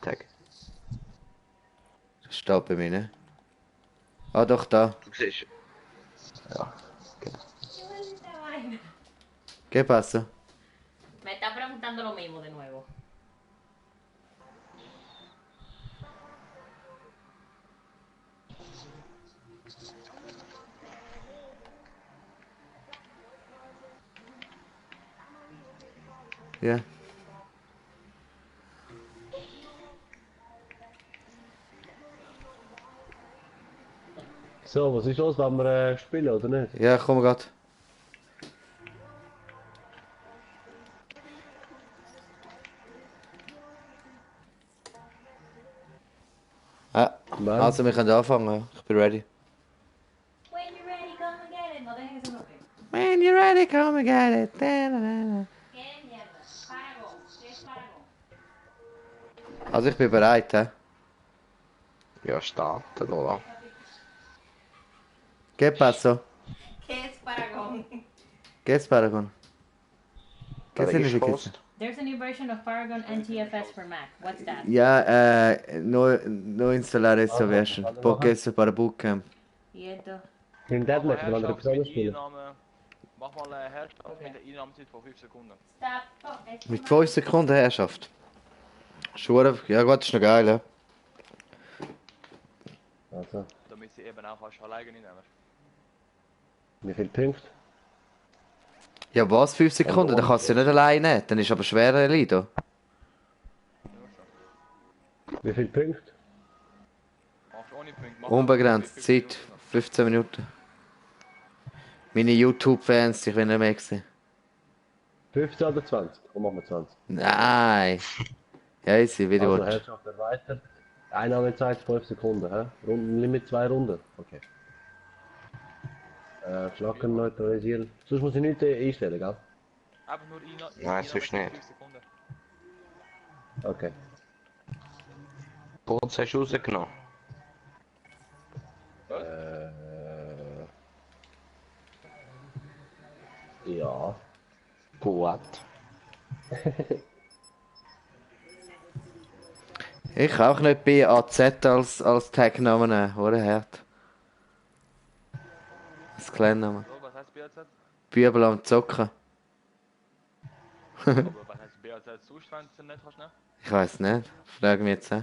Tag. Das steht bei mir, ne? Ah, doch, da. Du siehst. Ja, genau. ¿Qué pasa? Me está preguntando lo mismo de nuevo. Ja. So, was ist los? Wollen wir spielen oder nicht? Ja, komm grad. Ah, Wann? also wir können anfangen, ja. Ich bin ready. When you're ready, come and get it. No dejes que se bloquee. When you're ready, come and get it. Da, da, da. ¿Qué mierda? Paragon. ¿Qué es Paragon? Also ich bin bereit, hä? Ja, starten, oder? ¿Qué pasó? ¿Qué es Paragon? ¿Qué es Paragon? ¿Qué Para significa East eso? Coast. There's a new version of Paragon NTFS for Mac. What's that? Ja, no instalar esa version. warte, Porque eso para Bootcamp. Y esto. In Mach mal Deadmatch, wenn wir Herrschaft etwas mit anderes spielen. Einnahme. Mach mal Herrschaft mit der Einnahmezeit von 5 Sekunden. Stop. Oh, es Mit 5 Sekunden Herrschaft. Schuhe, ja gut, ist noch geil, ja. Also, Damit sie eben auch alleine nehmen. wie viele Punkte? Ja, was? 5 Sekunden? Dann kannst du ja nicht alleine nehmen. Dann ist aber schwerer, Lido. Wie viele Punkte? Machst ohne Punkte. Mach Unbegrenzt einfach Zeit. 15 Minuten. Meine YouTube-Fans, ich will nicht mehr sehen. 15 oder 20? Komm, machen wir 20. Nein. Ja, easy, wie du Also, willst. Herrschaft erweitert. Einnahmezeit 5 Sekunden, hä? Rundenlimit 2 Runden. Okay. Flacken neutralisieren. Sonst muss ich nichts einstellen, gell? Einfach nur Einnahme. Nein, sonst nicht. 5 Sekunden. Okay. Kurz hast du rausgenommen. Ja. Gut. Ich kann auch nicht BAZ als Tag-Namen nehmen, oder hart? Das Kleinname. So, was heißt BAZ? Bübel am Zocken. Aber was heißt BAZ Zustand nicht hast, ne? Ich weiß nicht. Frag mich jetzt.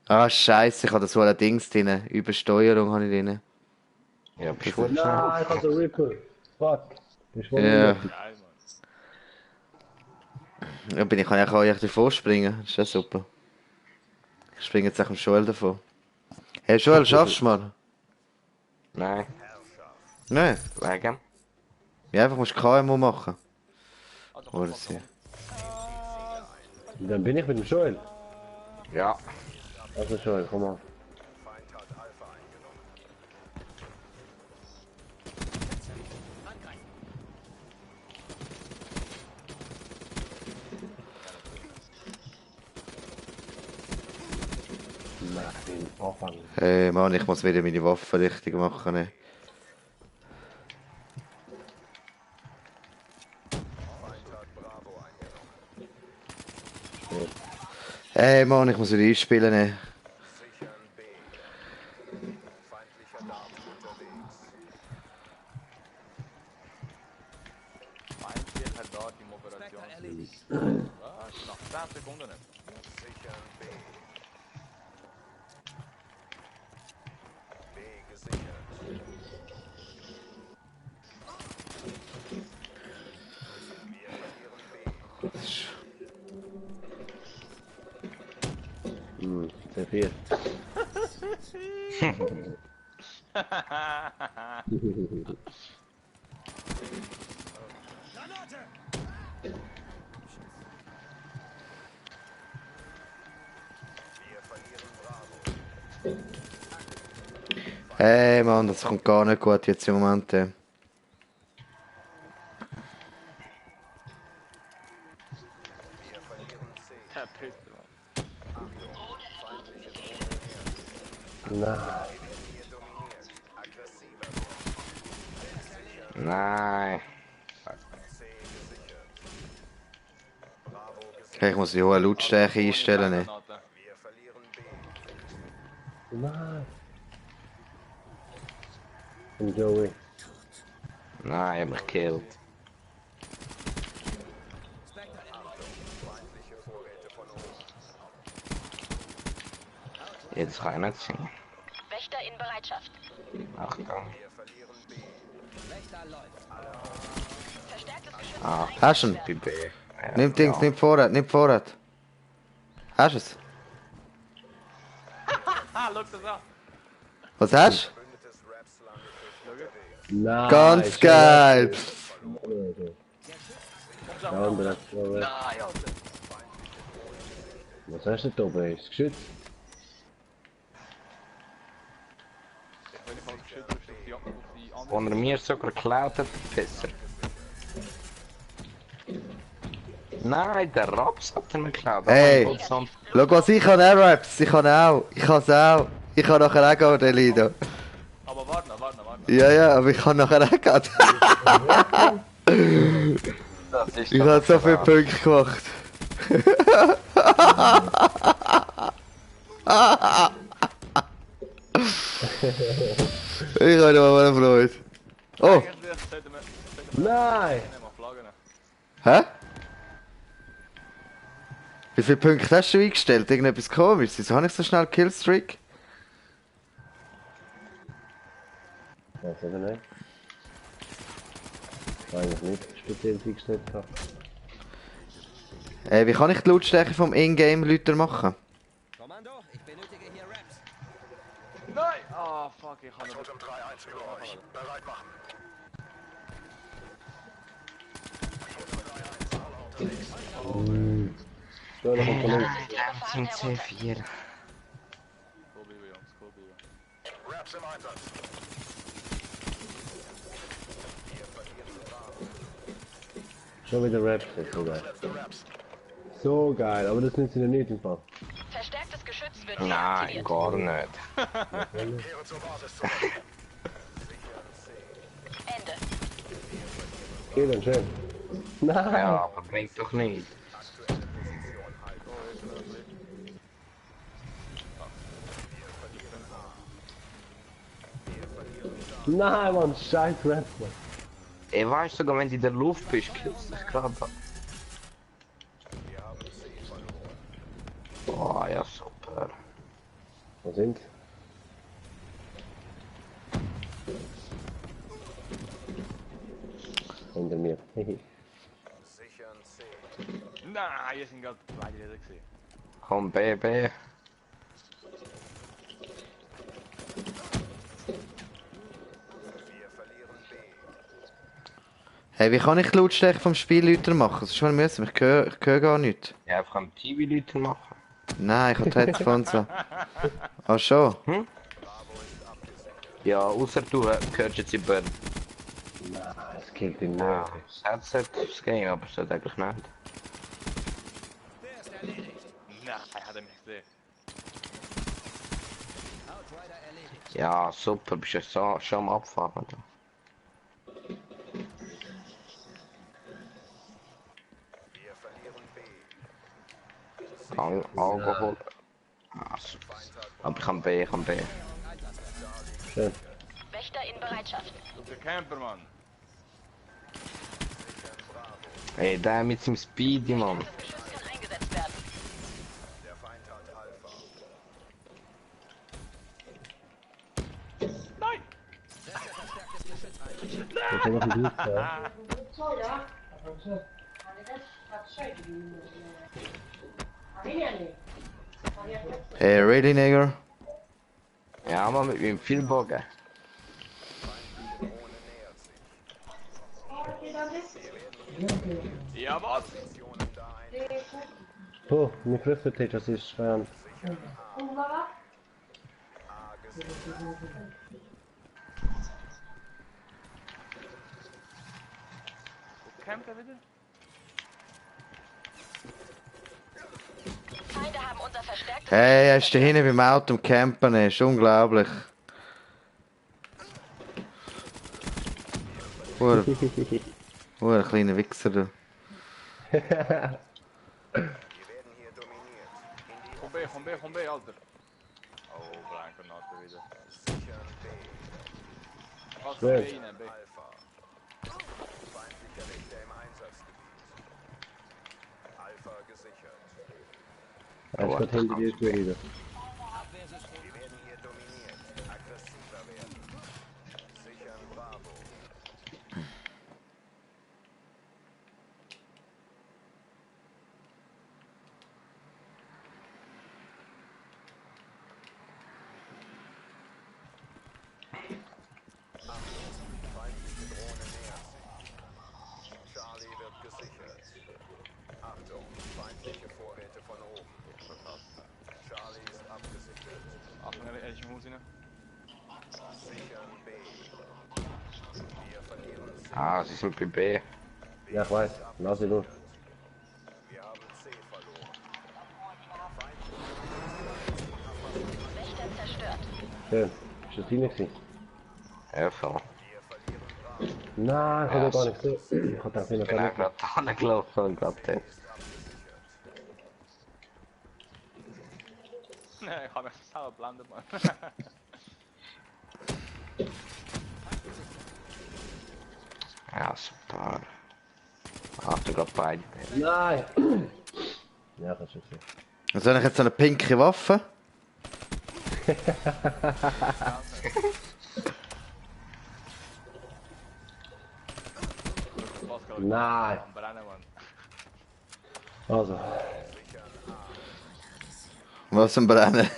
Ah, Scheiße, ich habe das wohl ein Dings drin. Übersteuerung habe ich drin. Ja, bist du gut Nein, ich hab den Ripper. Fuck. Bist voll Ja. unnötig. Geil, Mann. Ja, ich kann ja auch davor springen. Das ist ja super. Ich springe jetzt auch am Joel davon. Hey Joel, schaffst du mal? Nein, Nein. wegen. Ja, einfach musst du KMU machen. Also, Oder mach sie. Dann bin ich mit dem Joel. Ja. Also Joel, komm mal. Mach den Anfang. Hey Mann, ich muss wieder meine Waffen richtig machen. Ne? Hey Mann, ich muss wieder einspielen. Ne? Einstehen hat dort die Operation. Was? Noch 10 Sekunden nicht. Sehr viel. Hey Mann, das kommt gar nicht gut jetzt im Moment. Verpiss dich, Mann. Nein. Nein. Okay, ich muss die hohe Lautstärke einstellen. Ne? Nein. Und Joey. Nein, ich hab mich gekillt. Jetzt kann ich nicht singen. Wächter in Bereitschaft. Achtung. Verstärktes Geschütz. Ah, Hast du ihn? bei B. Ja, Nimm Dings, ja. nimm Vorrat, nimm Vorrat. Hast du es? Ah, look das an. Was hast Nein. du? Ganz schön. geil! Der andere hat Nein, Alter. Was hast du da oben? Ist das Geschütz? Wenn ich falsch geschützt habe, ist auf die andere. Wo er mir sogar geklaut hat, besser. Nein, der Raps hat er mir geklaut. Oh Hey. mein Gott, sonst- Schau was, ich kann Air-Raps, ich kann auch. Ich kann's auch. Ich kann nachher auch gehen, der Lido. Aber warte. Ja, ja, aber ich kann nachher auch gehen. Das ist Ich doch habe so viele klar. Punkte gemacht. Ich habe noch mal Freude. Oh, Eigentlich sollten wir Nein! nicht mal flaggen. hä? Wie viele Punkte hast du eingestellt? Irgendetwas komisch? Wieso habe ich so schnell Killstreak? Was oder nicht? Eigentlich nicht speziell eingestellt gehabt. Wie kann ich die Lautstärke vom Ingame lauter machen? Kommando, ich benötige hier Raps. Nein! Ah, fuck, ich kann nicht. So, da kommt von links. Zum C4. Cool Biber, Jungs, cool Biber. Schon wieder Raps, das ist so geil. So geil, aber das nimmt sie nicht im Fall. Verstärktes Geschütz wird Nein, deaktiviert. gar nicht. Ende. Geht dann schön. Nein! Ja, aber bringt doch nicht. Nein, Mann, scheiß Raps, Mann. Ich weiß sogar, wenn du in der Luft bist, killst du dich gerade. Oh ja, super. Wo sind sie? Hinter mir. Nein, hier sind gerade beide Lieder gesehen. Komm, B, B. Hey, wie kann ich die Lautstärke vom Spiel lauter machen? Das ist schon mühsam, ich höre gar nichts. Ja, einfach am TV-Leute machen. Nein, ich habe die Headphones an. Ah, schon? Ja, außer du hörst jetzt über Es killt ihn ja, nicht. das Headset das Game, aber es sollte eigentlich nicht. Nein, hat er mich gesehen. Outrider erledigt. Ja, super, bist du so, schon am Abfahren. Da. Alkohol. Ah, super. Aber ich kann B, ich kann B. Schön. Wächter in Bereitschaft. Der Campermann. Ey, der mit seinem Speedy, Mann. Geschütz kann eingesetzt werden. Nein! Jetzt noch ein Boost, ja. Hey, ready, nigger? Ja, man, mit meinem Vielbogen. Ja, was? Oh, min fröffeltid, das ist schwer. Wo campt er wieder? Feinde haben unser verstärktes Hey, er ist da hinten beim Auto am Campen, das ist unglaublich. Ein kleiner Wichser, du. komm B, Alter. Oh, Brandgranate wieder. Was B Schwer. rein, B. Feindlicher Wächter im Einsatzgebiet. Alpha gesichert. Er ist gerade hinter dir schon wieder. Wir werden hier dominiert. Aggressiver werden. Sichern Bravo. Feindliche Drohne nähert sich. Charlie wird gesichert. Achtung, feindliche Vorräte von oben. Charlie ist abgesichert. Achtung, er ist im Haus rein. Sichern B. Wir verlieren C. Ah, sie sind bei B. Ja, ich weiß. Lass ihn los. Wir haben C verloren. Wächter zerstört. Schön. Ist das deine gewesen? Ja, voll. Wir verlieren Bravo. Nein, ich habe gar nicht gesehen. Ich habe gedacht, ich Ich bin auch habe gerade angelaufen und gerade dort. Nee, ich hab mich selber blendet, man. Ja, super. Achtung, gerade beide. Nein! Ja, das ist schon gesehen. Also, habe ich jetzt so eine pinke Waffe? Nein! Am Brennen, man. Also. Was ein Brennen.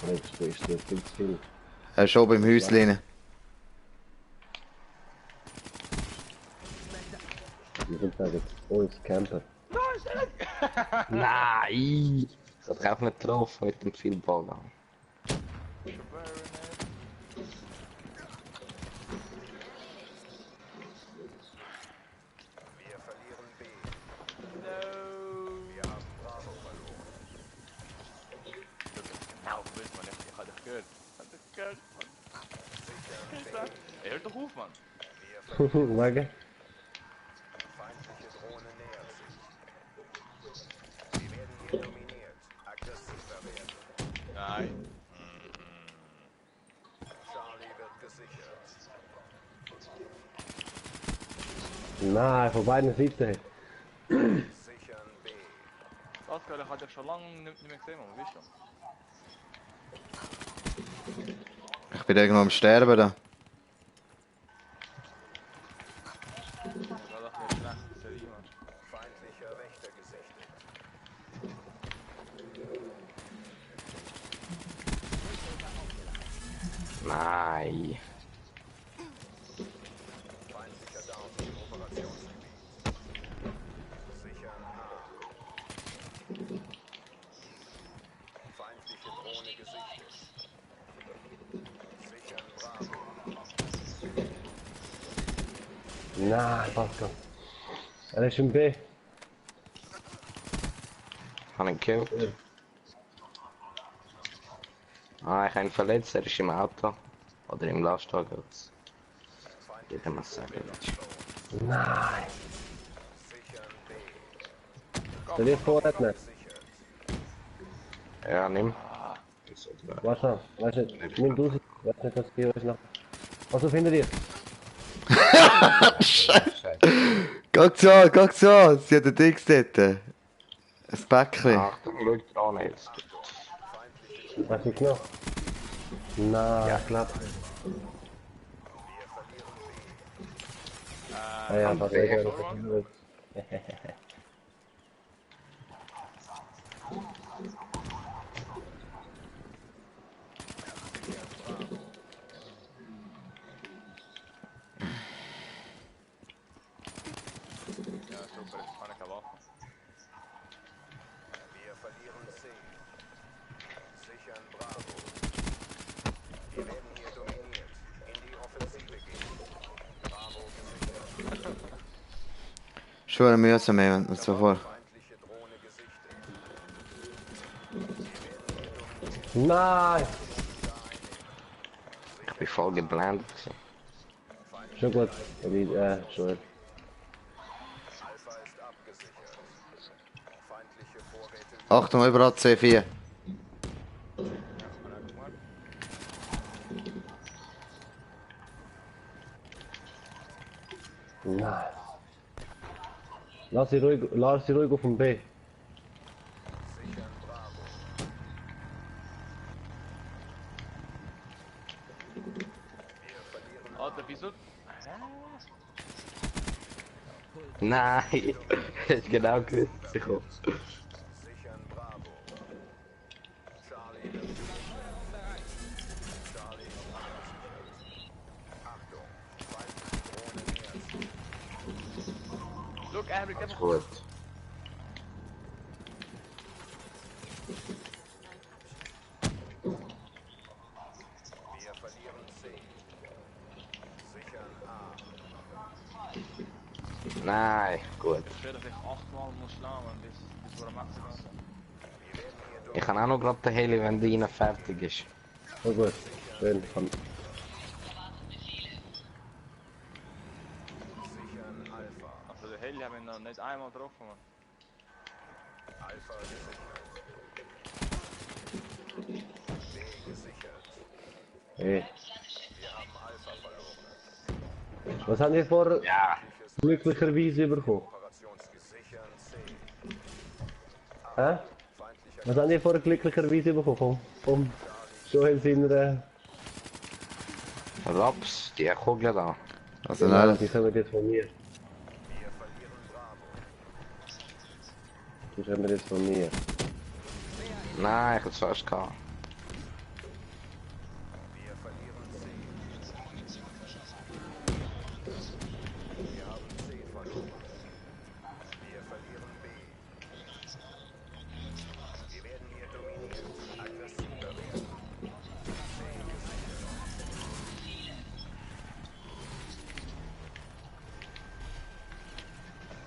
Jetzt ist das viel zu viel. Er ist oben im Häuschen. Wir sind sagen, uns Camper. Nein! Das hat auch nicht getroffen mit dem viel Ball. Wir verlieren B. No. Wir haben Bravo verloren. Genau, willst man nicht. Ich hab dich gehört. Sichern B. Hört doch auf, Mann. Wir verlieren Wege? feindliche Drohne nähert sich. Wir werden hier dominiert. Aggressiver werden. Nein. Charlie wird gesichert. Nein, von beiden Seiten. Sichern B. Das Geile hat ich schon lange nicht mehr gesehen, man. Wisst du? Ich bin irgendwo am Sterben da. Das war doch eine schlechte Serie, man. Feindlicher Wächter gesichtet. Nein. Feindlicher Down im Operationsgebiet. Sichern A. Feindliche Drohne gesichtet. Sichern Bravo. Nein, Pascal. Er ist im B. Habe ihn gekillt. Ah, ich habe ihn verletzt, er ist im Auto. Oder im Lastwagen. Jeder muss sagen. Nein. Sichern B. Soll ich Vorrat nicht? Sichert. Ja, nimm. Warte mal, weißt du, nimm du sie. Weiß nicht, was ihr euch noch. Was findet ihr? Guck so, sie hat den Dings dort. Ein Päckchen. Achtung, schau dran jetzt. Weiß nicht genau. Nein, ich glaub. Ah ja, was ich Ja, super, ich kann keine Waffe. Wir verlieren C. Sichern Bravo. Wir werden hier dominiert. In die Offensive gehen. Bravo gesichert. Schon mühsam, ey, und so vor. Feindliche Drohne gesichtet. Nein! Ich bin voll geblendet gewesen. Schon gut. Joel. Alpha ist abgesichert. Feindliche Vorräte Achtung, überall C4. Nein. Lass sie ruhig auf dem B. sichern Bravo. Wir verlieren Alter, wieso? Nein! Hast genau gewusst, ich komme. sichern Bravo. Charlie ist Charlie ist abgesichert. Achtung, feindliche Drohne nähert sich. Look, Henrik, Ist gut. Wir verlieren C. Sichern A. Nein, gut. ich werde dich 8-mal muss schlagen, bis wir am Maximum sind. Wir werden hier Ich kann auch noch gerade den Heli, wenn der rein fertig ist. So gut. Schön. Komm. sichern Alpha. Also der Heli haben wir noch nicht einmal getroffen, man. Alpha gesichert. B gesichert. Hey. Wir haben Alpha verloren. Was haben wir vor Ja. glücklicherweise bekommen? Operationsgesichern C. Hä? Feindlicher Was haben wir vor glücklicherweise bekommen? Vom Joel seiner... Raps, die Kugel da. Also Nein, nein, die kommen jetzt von mir. Wir verlieren Bravo. Die kommen jetzt von mir. Nein, ich hab's fast gehabt. Wir verlieren C. Wir haben C verloren. Wir verlieren B. Wir werden hier dominiert. Aggressiver werden. C gesichert.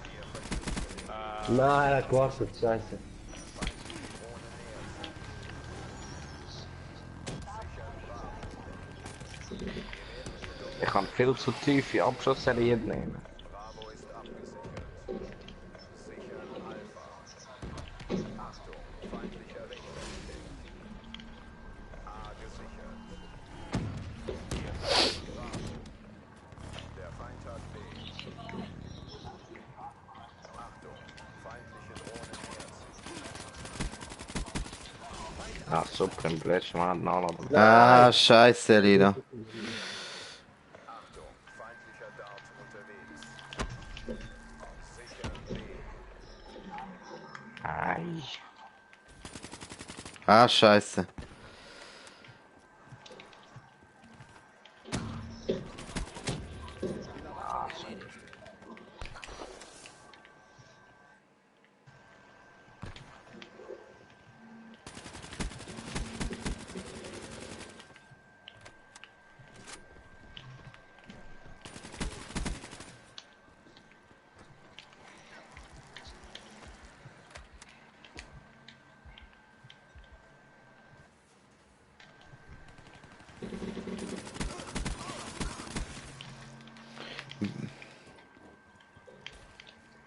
Wir verlieren Nein, er hat gewartet. Scheiße. Ich kann viel zu tiefe Abschussserie nehmen. Bravo ist abgesichert. Sichern Alpha. Achtung, feindlicher Wächter entdeckt. A gesichert. Wir verlieren Bravo. Der Feind hat B. Achtung, feindliche Drohne nähert sich. Ah, super, im letzten Mal nachladen. ah, scheiße, Lina. Achtung, feindlicher Dart unterwegs. Sichern B. Ei. Ah, scheiße.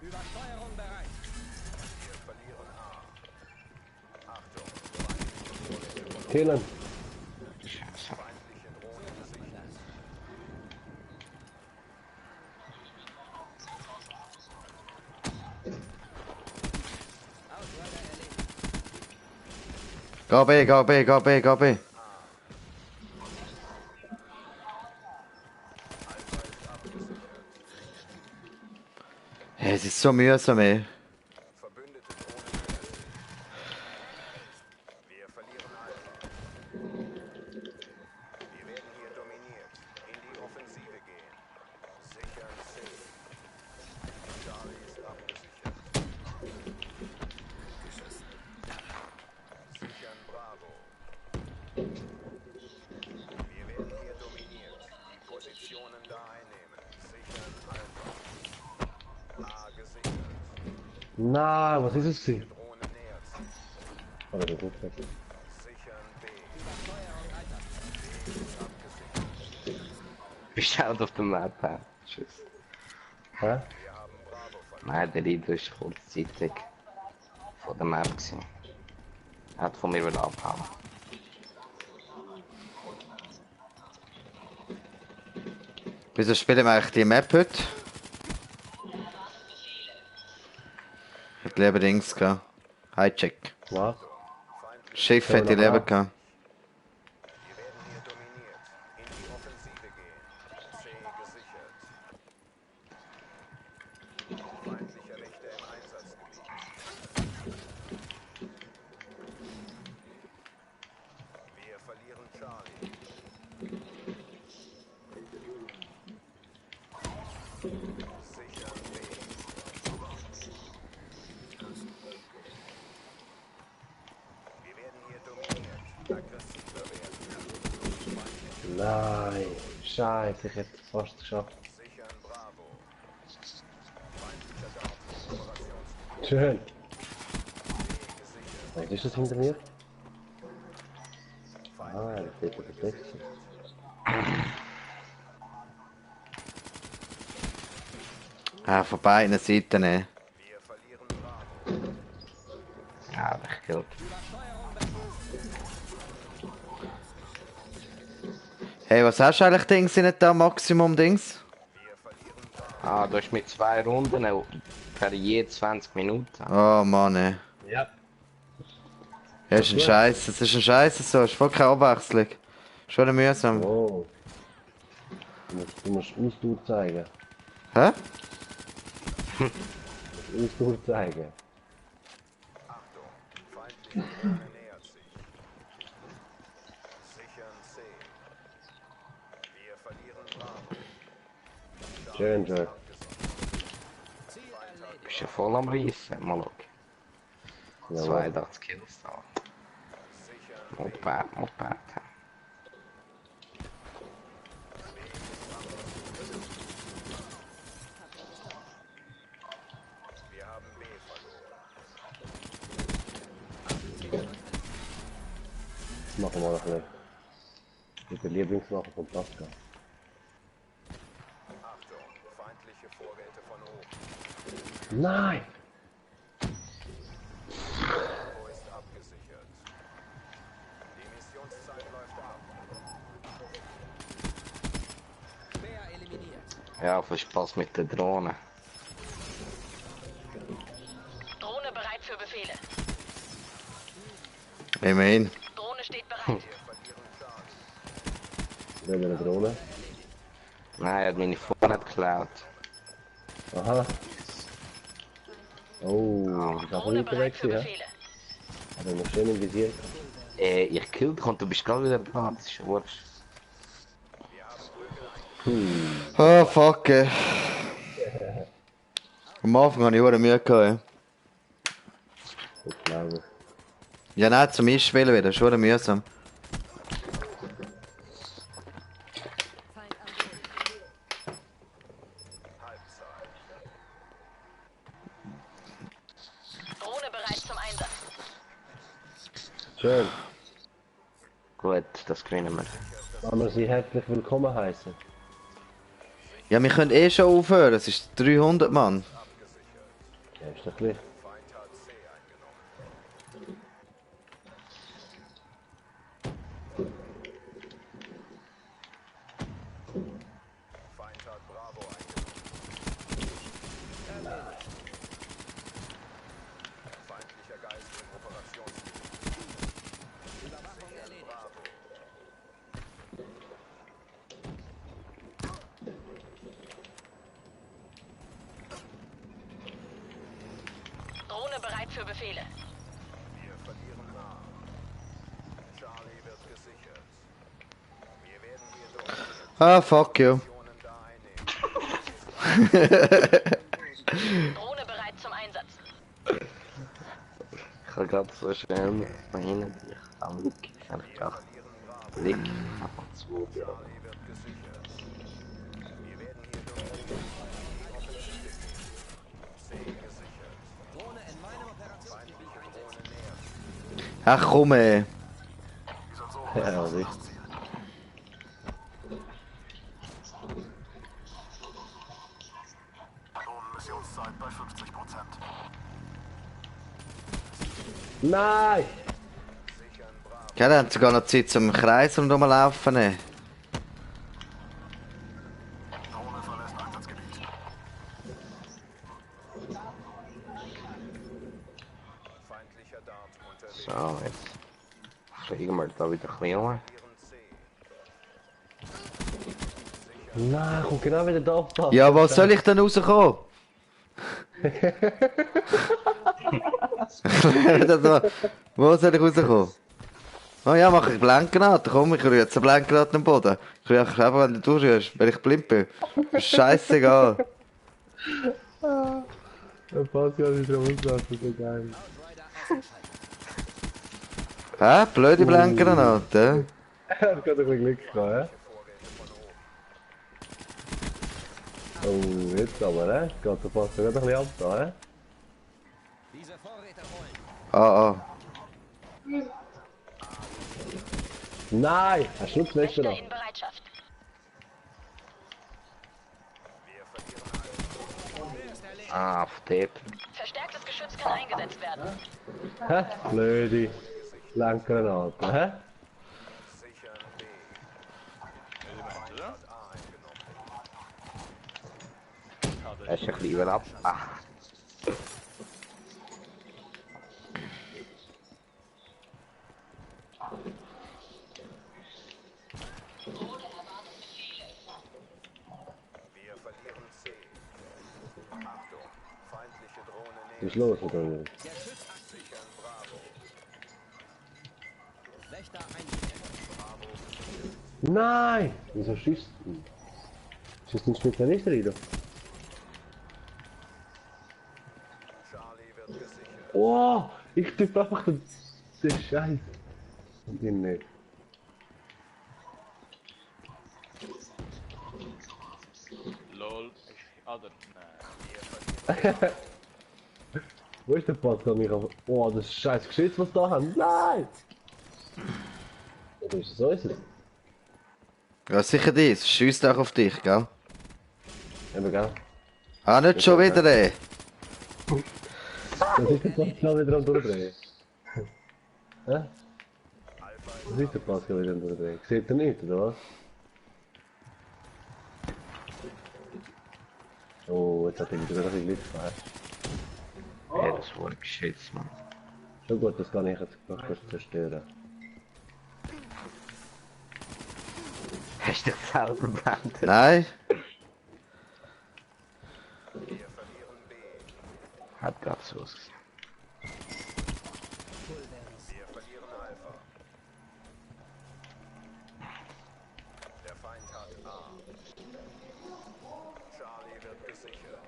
Übersteuerung bereit. Wir verlieren A. Achtung, feindliche Drohne Killen. Scheiße. feindliche Drohne gesichert. Outrider erledigt. Geh B, geh B, geh B, geh B. Hey, es ist so mühsam, ey. Verbündete Drohne nähert sich. Wir verlieren Alpha. Wir werden hier dominiert. In die Offensive gehen. Sichern C. Charlie ist abgesichert. Sichern Bravo. Wir werden hier dominiert. Die Positionen da einnehmen. Sichern Alpha. A gesichert. Nein, was ist es? gewesen? Drohne nähert sich. Aber der gut weg. Sichern B. Übersteuerung Alter. B ist abgesichert. Bist du out auf dem Map? Tschüss. Hä? Nein, der Lido ist kurzzeitig von der Map gewesen. Er hat von mir wieder abgehauen. Wieso spielen wir eigentlich die Map heute? Ich hab lieber Dings gehabt. Hijack. Was? Schiff hätte ich lieber gehabt. Wir werden hier dominiert. In die Offensive gehen. C gesichert. Feindliche Wächter im Einsatzgebiet. Wir verlieren Charlie. Sichern B. Wir werden hier dominiert. Aggressiver werden. Nein. Scheiße, ich hätte es fast geschafft. Sichern Bravo. Feindlicher Down. Operations Schön. gesichert. Was ist das hinter mir? Ah, das steht auf der Texte. Ah, von beiden Seiten. Wir verlieren Bravo. Ja, hab ich gekillt. Hey, was hast du eigentlich Dings in da Maximum Dings? Ah, du hast mit 2 Runden per je 20 Minuten. Oh Mann, ey. Ja. Ja, ist ein Scheiß. Das ist ein Scheiß so. Ist voll keine Abwechslung. Schon mühsam. Oh. Du musst Ausdauer zeigen. Hä? Ausdauer zeigen. Achtung. Feindliche Drohne nähert sich. Sichern C. Wir verlieren Bravo. Schön, schön. Bist ja voll am Reissen. Mal schauen. Jawohl. 82 Kills da. Moped, Moped. Wir haben B verloren. Das machen wir noch nicht. Mit der Lieblingsmacher von Pascal. Achtung. Feindliche Vorräte von oben. Nein! Bravo ist abgesichert. Die Missionszeit läuft ab. Speer eliminiert. Ja, viel Spaß mit der Drohne. Drohne bereit für Befehle. Immerhin. Drohne steht bereit. Wir haben eine Drohne. Nein, er hat meine Vorrat geklaut. Aha. Oh, das ist aber Drohne nicht bereit weg, für ja? Befehle. Aber noch schön im Visier. Ich killt dich und du bist gerade wieder da. Das ist wurscht. Oh fuck, ey. Am Anfang hatte ich auch Mühe gehabt, ey. Das glaube ich. Ja, nein, zum Einspielen wieder. Schon mühsam. Drohne bereit zum Einsatz. Schön. Gut, das gewinnen wir. Wollen wir Sie herzlich willkommen heißen? Ja, wir können eh schon aufhören. Es ist 300 Mann. Ja, ist doch gleich. Feind hat C eingenommen. Feind hat Bravo eingenommen. Feindlicher Geist im Operationsgebiet. Überwachung erledigt. Bravo. Drohne bereit für Befehle. Wir verlieren nah. Charlie wird gesichert. Wir werden hier dominiert. Ah, fuck you. Positionen da einnehmen. Drohne bereit zum Einsatz. Ich habe gerade so schnell von hinten dich am Lick. Ich habe gedacht, Lick. Aber 2 Jahre. Charlie wird gesichert. Wir werden hier dominiert. C gesichert. Drohne in meinem Operationsgebiet Drohne nähert sich. Ach komm, ey. Ja, richtig. Nein! Gell, haben sogar noch Zeit zum Kreis und rumlaufen. Feindlicher Dart unterwegs. So, jetzt fliegen wir da wieder ein bisschen um. Nein, kommt genau wieder da auf. Ja, was soll ich denn rauskommen? Wo soll ich rauskommen? Oh ja, mache ich Blendgranaten. Komm, ich rühre jetzt eine Blendgranate am Boden. Ich rühre einfach, wenn du durchrührst, weil ich blind bin. Scheißegal. Der Pascal ist ja auslassen, so geil. Hä? Blöde Blendgranaten? Er hat gerade ein bisschen Glück gehabt, hä? Oh, jetzt aber, hä? Geht der Pascal gerade ein bisschen ab da, hä? Diese Vorräte holen. Ah, ah. Nein! Hast du das nächste Wächter noch? in Bereitschaft. Ah, auf Tape. Verstärktes Geschütz kann eingesetzt werden. Hä? Blöde Landgranate, hä? Sichern B. Elemente. A eingenommen. Er ist ein bisschen über ab. Ah. Wir verlieren C. Achtung, feindliche Drohne Was nähert ist los mit euch? Der Schütz sichern Bravo. Wächter eingesetzt. Nein! Wieso schießt du? Schießt ein Spezialist rein? Charlie wird gesichert. Oh! Ich tippe einfach den Scheiß. Und ihn nicht. Lol. Oder? Nein. Wo ist der Pascal? Oh, das scheiß Geschütz, was da haben. Nein! Oder ist es unser? Ja, sicher dies. Schiesst auch auf dich, gell? Eben, gell? Ah, nicht schon wieder, ey. Das ist der Pascal wieder am Durchdrehen. Hä? Das ist der Pascal wieder am Durchdrehen. Seht ihr nicht, oder was? Oh, jetzt hat er wieder ein bisschen Glück gehabt. Ja, das war ein Geschütz, Mann. Schon gut, das kann ich jetzt noch kurz zerstören. Hast du dich selber geblendet? Nein. Hat gerade so ausgesehen. Wir verlieren Alpha. Der Feind hat A. Charlie wird gesichert.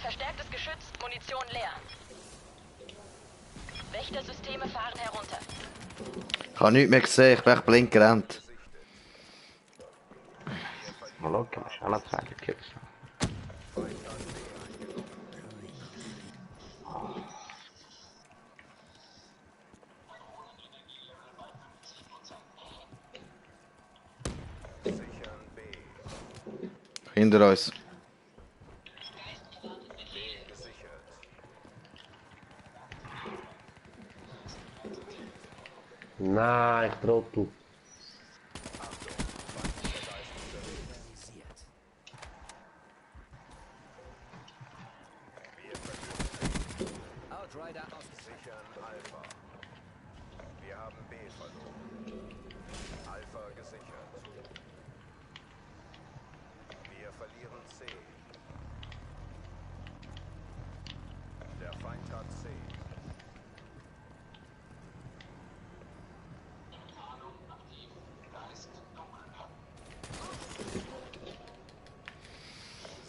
Verstärktes Geschütz, Munition leer. Wächtersysteme fahren herunter. Ich habe nichts mehr gesehen, ich bin echt blind gerannt. Mal schauen, wir schon noch zwei Kills. Sichern B. Hinter uns. Gesichert. Nein, ich Trottel. Outrider ausgesichert. Sichern Alpha. Wir haben B verloren. Alpha gesichert. Wir verlieren C. Der Feind hat C.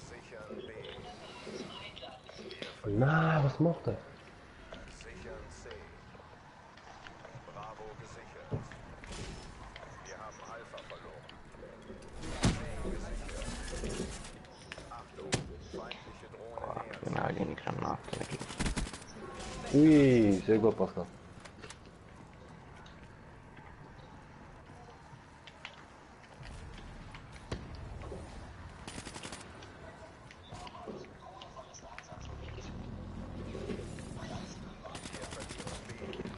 Sichern B. Nein, was macht er? Sichern C. Bravo gesichert. Wir haben Alpha verloren. C gesichert. Achtung, feindliche Drohne nähert. Genau, die Granaten. Ui, sehr gut, Pascal.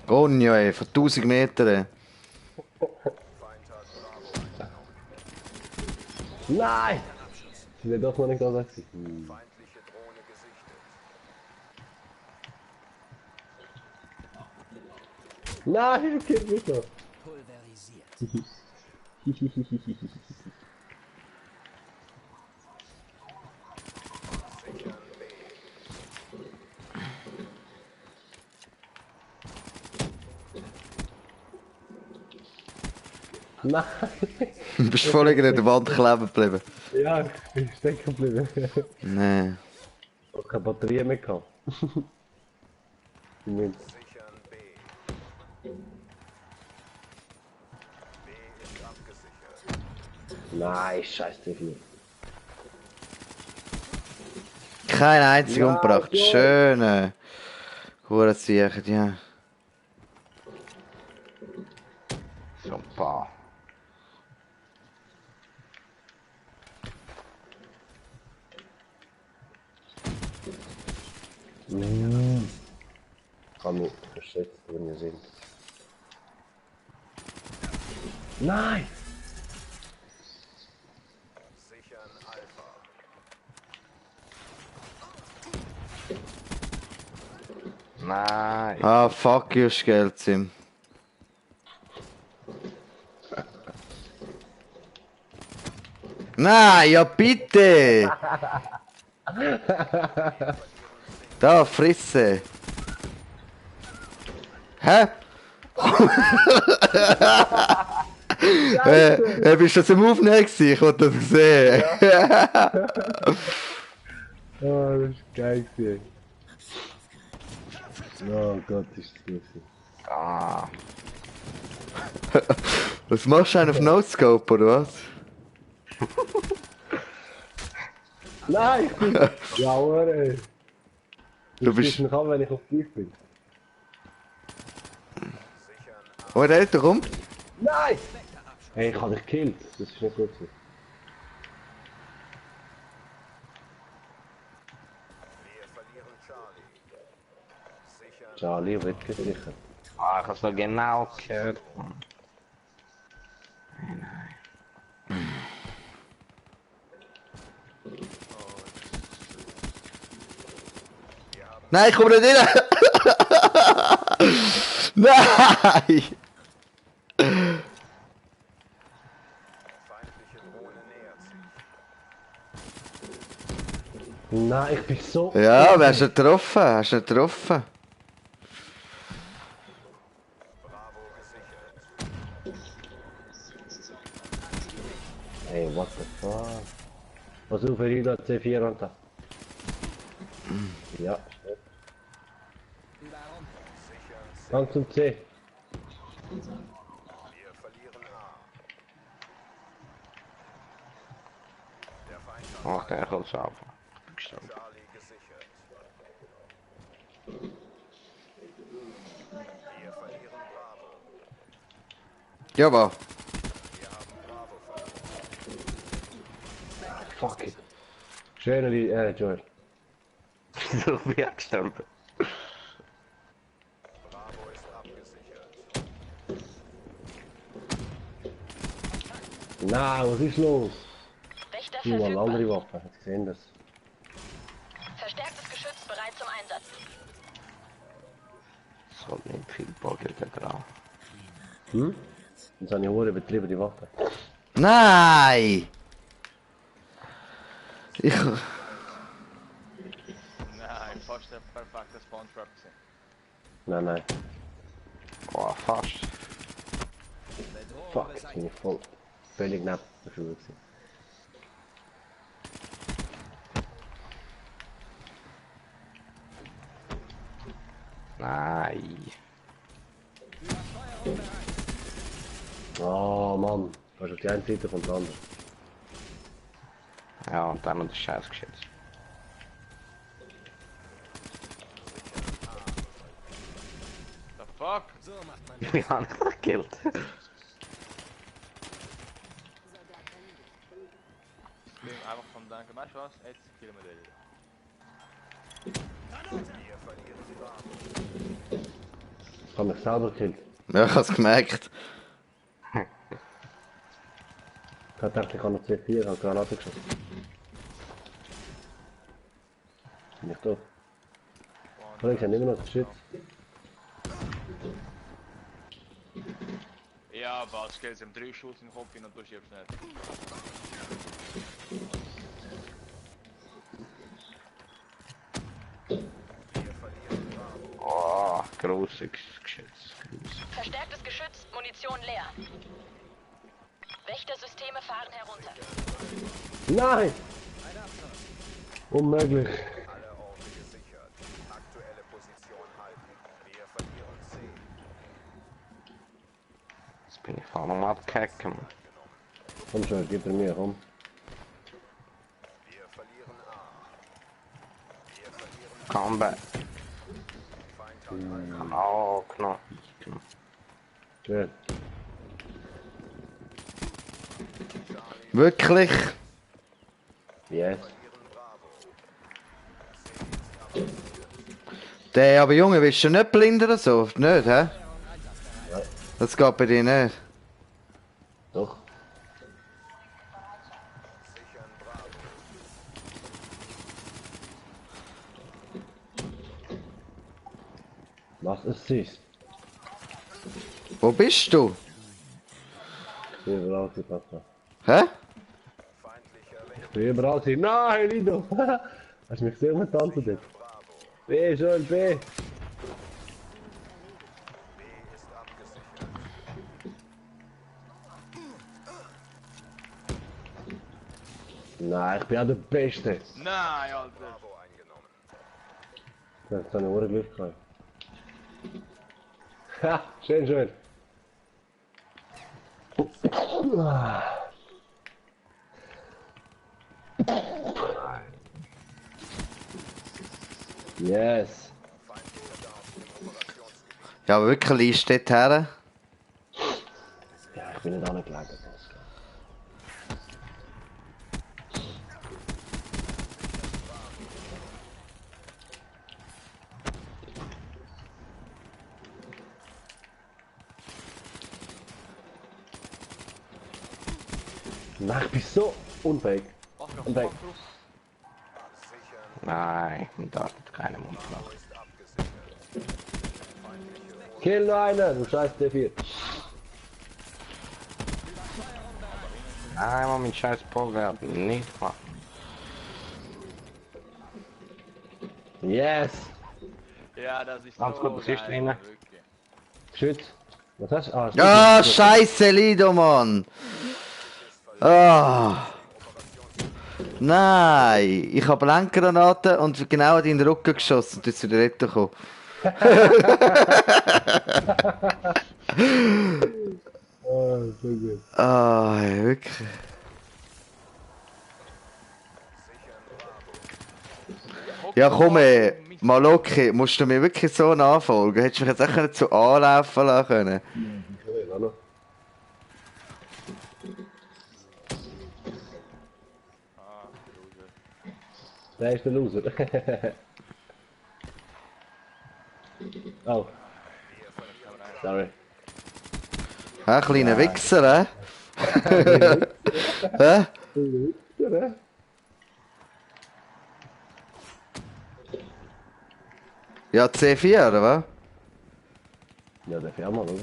Gonja, ey, von 1000 Metern. Nein! Sie wird doch noch nicht da sein. Feindliche Drohne gesichtet. Nein, okay, bitte. Pulverisiert. Nein! Du bist voll gegen der Wand kleben geblieben. Ja, ich bin stecken geblieben. Nee. Ich hab keine Batterie mehr gehabt. Moment. Sichern B. B ist abgesichert. Nein, scheiß Technik. Kein einziger Ja, umgebracht. ja. Schöne. Hurensicher, ja. So ein paar. Ich hab mich verschätzt, wenn wir sind. Nein! Sichern Alpha. Nein. Ah, fuck you, Skelzim. Nein, ja bitte! Da, Frisse! Hä? Bist du das im Aufnehmen gewesen? Ich wollte das sehen. Oh, das ist geil gewesen. Oh Gott, ist das gut gewesen. Ah. Was machst du eigentlich auf No-Scope, oder was? Nein, ich bin... Ja, ey. Du bist... Ich mich an, wenn ich auf dich bin. Oh, der ist rum. Nein! Hey, ich hab dich gekillt. Das ist nicht gut gewesen. Wir verlieren Charlie. Sichern Charlie wird gesichert. Ah, ich hab's noch genau gehört. Nein, ich komme nicht rein! Nein! feindliche Drohne nähert sich. Nein, ich bin so... Ja, aber hast du ihn getroffen? Hast du ihn getroffen? Bravo gesichert. Hey, what the fuck? Pass auf, er da C4 runter. Ja, stimmt. Gang zum C. Wir verlieren A. Der Feind hat Oh, der kommt so auf. Gestorben. Charlie gesichert. Wir verlieren Bravo. Ja, aber. Wir haben Bravo verloren. Fuck it. Schöne Joel. So wie er gestorben. Bravo ist abgesichert. Nein, was ist los? Wächter Du, eine verfügbar. andere Waffe. Hast du gesehen das? Verstärktes Geschütz bereit zum Einsatz. So nicht viel Bogen dran. Hm? Das habe ich hure betrieben, die Waffe. Nein! Ich. Nein, fast der perfekte Spawn-Trap gewesen. Nein, nein. Boah, fast. Fuck, jetzt bin ich voll. Völlig neben der Schule gewesen. Nein. Oh Mann, du hast auf die eine Seite von der anderen. Ja, und dann noch das Scheiß geschätzt. The fuck? So macht man Wir haben ihn gekillt. Ich bin einfach vom Danke, weißt du was? Jetzt killen wir den. Wir verlieren Bravo. Ich habe mich selber gekillt. Ja, ich hab's gemerkt. Ich dachte, ich habe noch C4, ich habe Granate geschossen. Bin ich tot? Ich habe immer noch geschützt. Ja, aber als geht es ihm 3 Schuss in den Kopf und du schiebst nicht. Oh, grusig Geschütz. Grusig. Verstärktes Geschütz, Munition leer. Wächtersysteme fahren herunter. Nein! Unmöglich. Alle Orte gesichert. Aktuelle Position halten. Wir verlieren C. Jetzt bin ich vorne am Abkacken. Komm schon, gib er mir, komm. Wir verlieren A. Wir verlieren Combat. Oh, Knopf. Schön. Wirklich? Yes. Der, aber Junge, bist du nicht blind oder so? Nicht, hä? Das geht bei dir nicht. Doch. Was ist dies? Wo bist du? Ich bin überall, Papa. Hä? Ich bin überall. Nein, Lido! Hast du mich gesehen, mit tanzen dort? B, schön, B! Nein, ich bin auch der Beste. Nein, Alter. Das ist eine Uhr Glück gehabt. Ha, schön, schön. Yes. Ja, aber wirklich, Lee steht her. Ja, ich bin nicht angelegt. Nein, ich bin so unfähig. Mach noch Unfähig. Fuck drauf. Nein, da hat keine Mundflach. Kill nur einer, du scheiß D4. Nein, man, mit scheiß Power nicht machen. Yes. Ja, das ist Ganz so gut, was ist geil, drin? wirklich. Schütz. Was hast du? Ah, Ja, scheiße, Lido, Mann. Ah. Nein, ich habe Lenkgranate und genau in den Rücken geschossen und jetzt wieder retourgekommen. Oh, so gut. Ah, wirklich. Ja, komm, Maloki, musst du mir wirklich so nachfolgen? Hättest du mich jetzt auch nicht so anlaufen lassen können? Hallo. Der ist der Loser. Oh. Sorry. Ein kleiner Wichser, hä? Hä? Ja, ne? Ja, C4, oder was? Ja, der Firma, oder?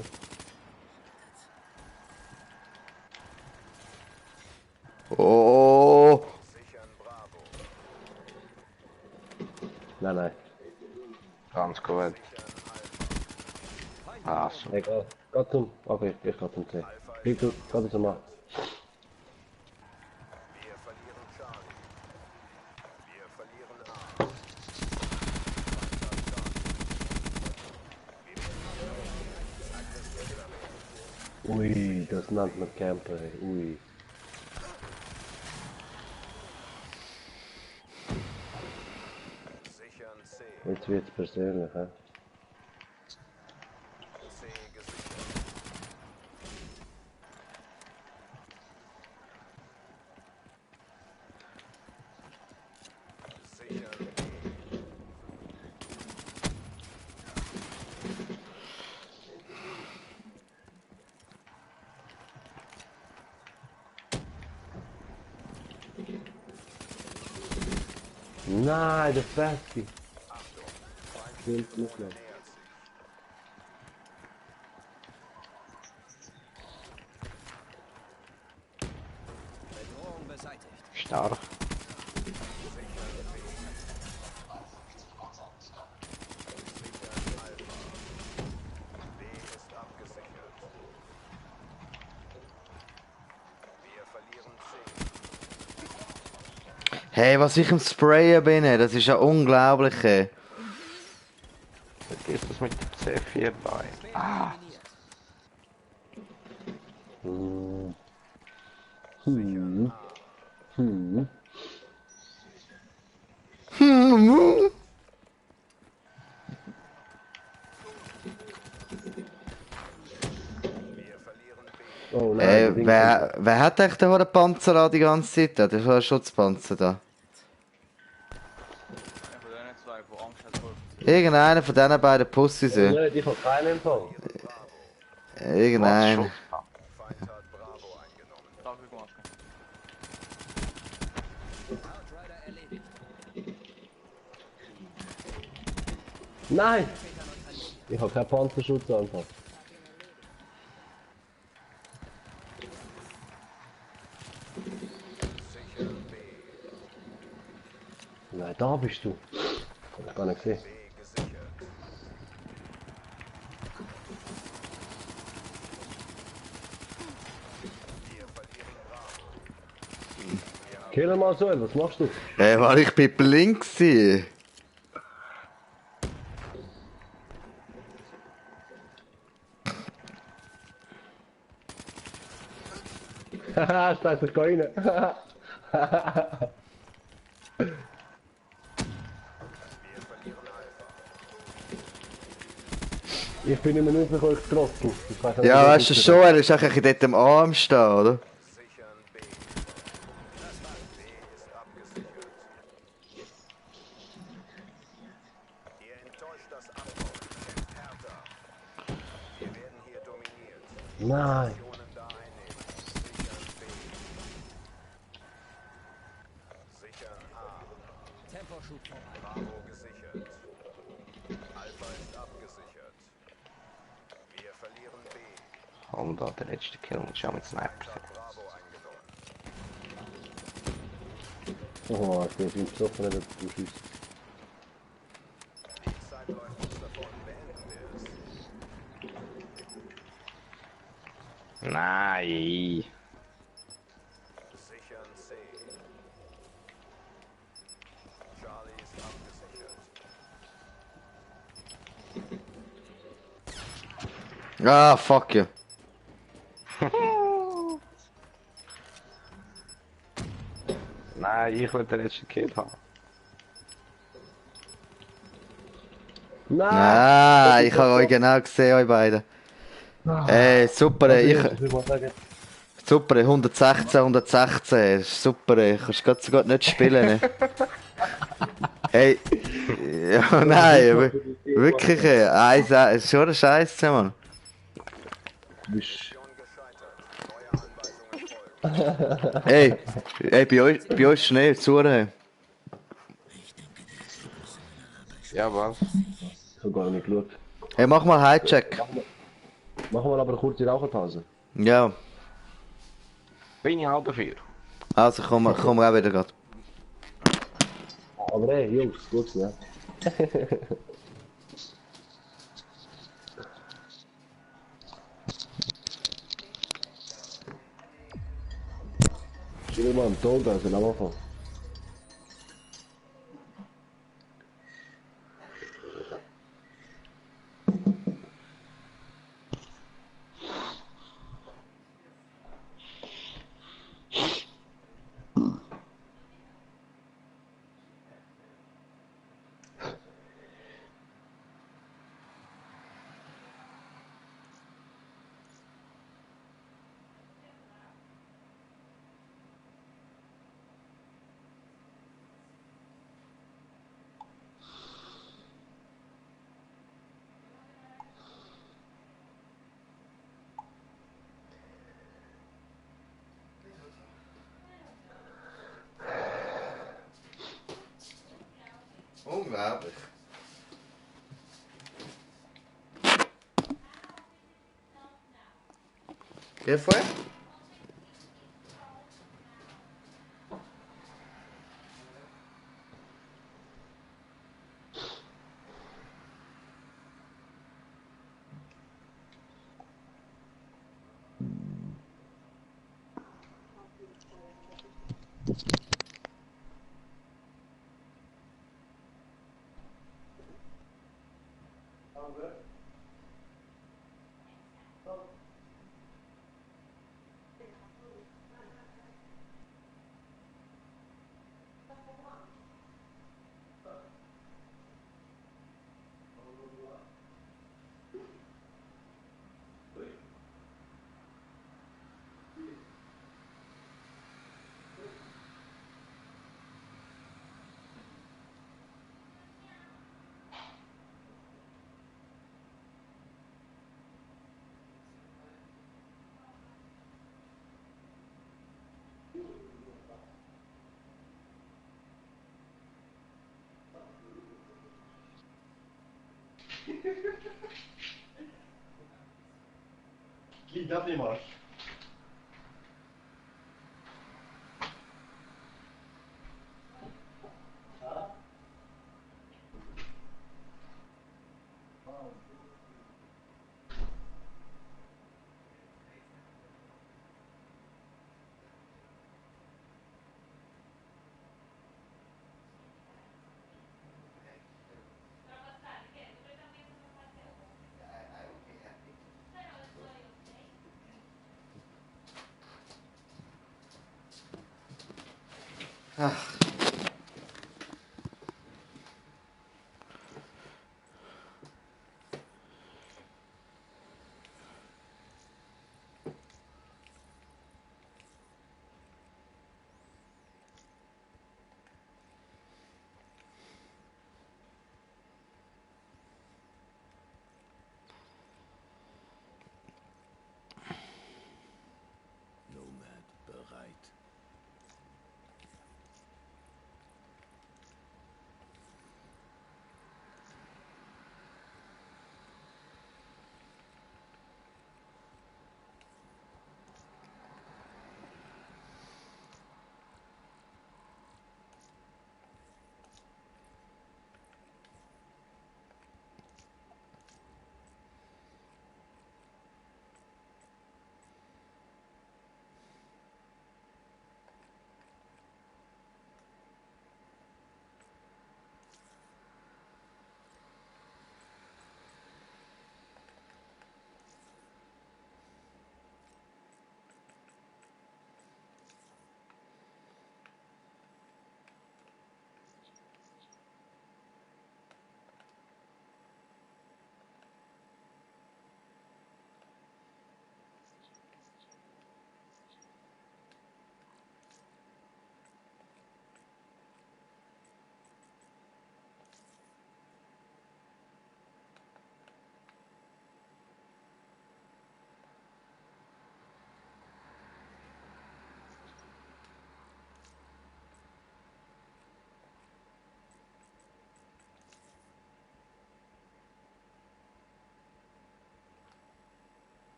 Oh, Nein, nein. Ganz gut. Ah, so. Egal. Geht zum. Okay, ich gehe zum C. Geht zum A. Wir verlieren Charlie. Wir verlieren A. Ui, das nennt man Camper, ey. Ui. Sichern C. Jetzt wird's persönlich, hä? C gesichert. Sichern Nein, der Fresky. Stimmt nicht mehr. Bedrohung beseitigt. Stark. B ist abgesichert. Wir verlieren C. Hey, was ich im Sprayen bin, das ist ja unglaublich. Vergiss das mit dem C4 bei. Wir verlieren B. Oh nein, Wer hat echt den Panzer an die ganze Zeit? Da? Der Schutzpanzer da. Einer von denen zwei, die Angst hat vor. Irgendeiner von diesen beiden Pussys. Nein, ich habe keinen Empfang. Irgendeiner. Feind hat Bravo eingenommen. Tragikmaske. Outrider erledigt. Nein! Ich habe keinen Panzerschutz einfach. Sicher B. Nein, da bist du. Hab ich gar nicht gesehen. B gesichert. Wir verlieren Bravo. Kill mal so, was machst du? Weil ich bin blind gsi. Haha, steigt sich rein. Wir verlieren Alpha. Ich bin immer nur für euch getroffen. Ich weiss nicht, Ja, wie weißt du das schon, er ist eigentlich dort am Arm stehen, oder? Sichern B. B ist abgesichert. Ihr enttäuscht das Abkommen. Kämpft härter. Wir werden hier dominiert. Nein. Positionen da einnehmen. Sichern B. Sichern A. Temposchub vorbei. Bravo gesichert. Alpha ist abgesichert. Wir verlieren B. Home da, der letzte Kill und schon mit Sniper. Hat Bravo eingenommen. Oh, ich bin besoffen, nicht du schießt. Die Zeit läuft uns davon. Beenden wir es. Nein. Sichern C. Charlie ist abgesichert. Ah, fuck you. Nein, ich will den letzten Kill haben. Nein! Ah, ich habe euch genau gesehen, euch beiden. Super, super, 116, 116, super, kannst gerade nicht spielen. Hey, ja, nein, wirklich, ist schon ein Scheiße, Mann. Mission gescheitert. Neue Anweisungen folgen. Hey, bei euch Schnee, Zuhören. Ja, was? Ich habe gar nicht geschaut. Hey, mach mal Hijack. Machen wir aber eine kurze Raucherpause. Ja, Bin ich auch dafür. also komm auch wieder grad. Aber hey, Jungs, gut, ja. Schau mal am Ton, da sind am Anfang. Unglaublich. ¿Qué fue? Liegt das nicht mal? Ach. Nomad bereit.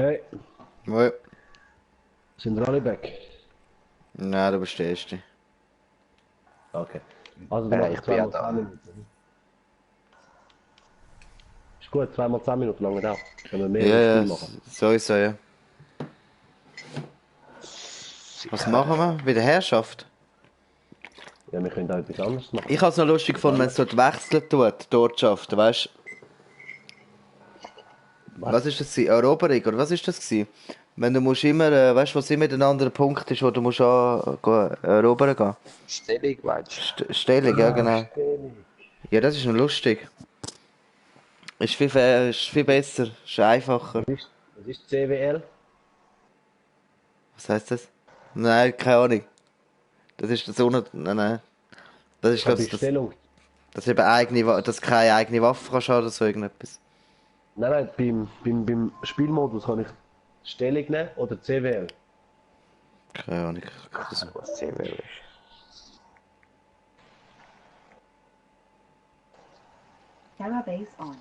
Hey, Wo? sind wir alle back? Nein, du bist der Erste. Okay. Also, Ja, wir machen ich bin ja 2 mal da. 10 Minuten. Ist gut, 2 mal 10 Minuten lang auch. Können wir mehr Ja, Spiel ja, machen. sowieso, ja. Was machen wir? Wieder Herrschaft? Ja, wir können auch etwas anderes machen. Ich habe es noch lustig gefunden, wenn es dort wechseln tut, die Ortschaften, weißt du? Was ist das gewesen? Eroberung, oder was ist das gewesen? Wenn du musst immer, weißt du, was immer ein anderer Punkt ist, wo du musst erobern gehen. Stellung, weißt Stellung, ja genau. Ja, das ist noch lustig. Ist viel besser, ist einfacher. Was ist CWL? Was heißt das? Nein, keine Ahnung. Das ist das Nein. Das ist, Das glaube ich, ist Stellung. dass du eben dass du keine eigene Waffe kannst haben oder so irgendetwas. Nein, beim Spielmodus kann ich Stellung nehmen oder CWL. Keine Ahnung. du? Was CW ist. Camera base on.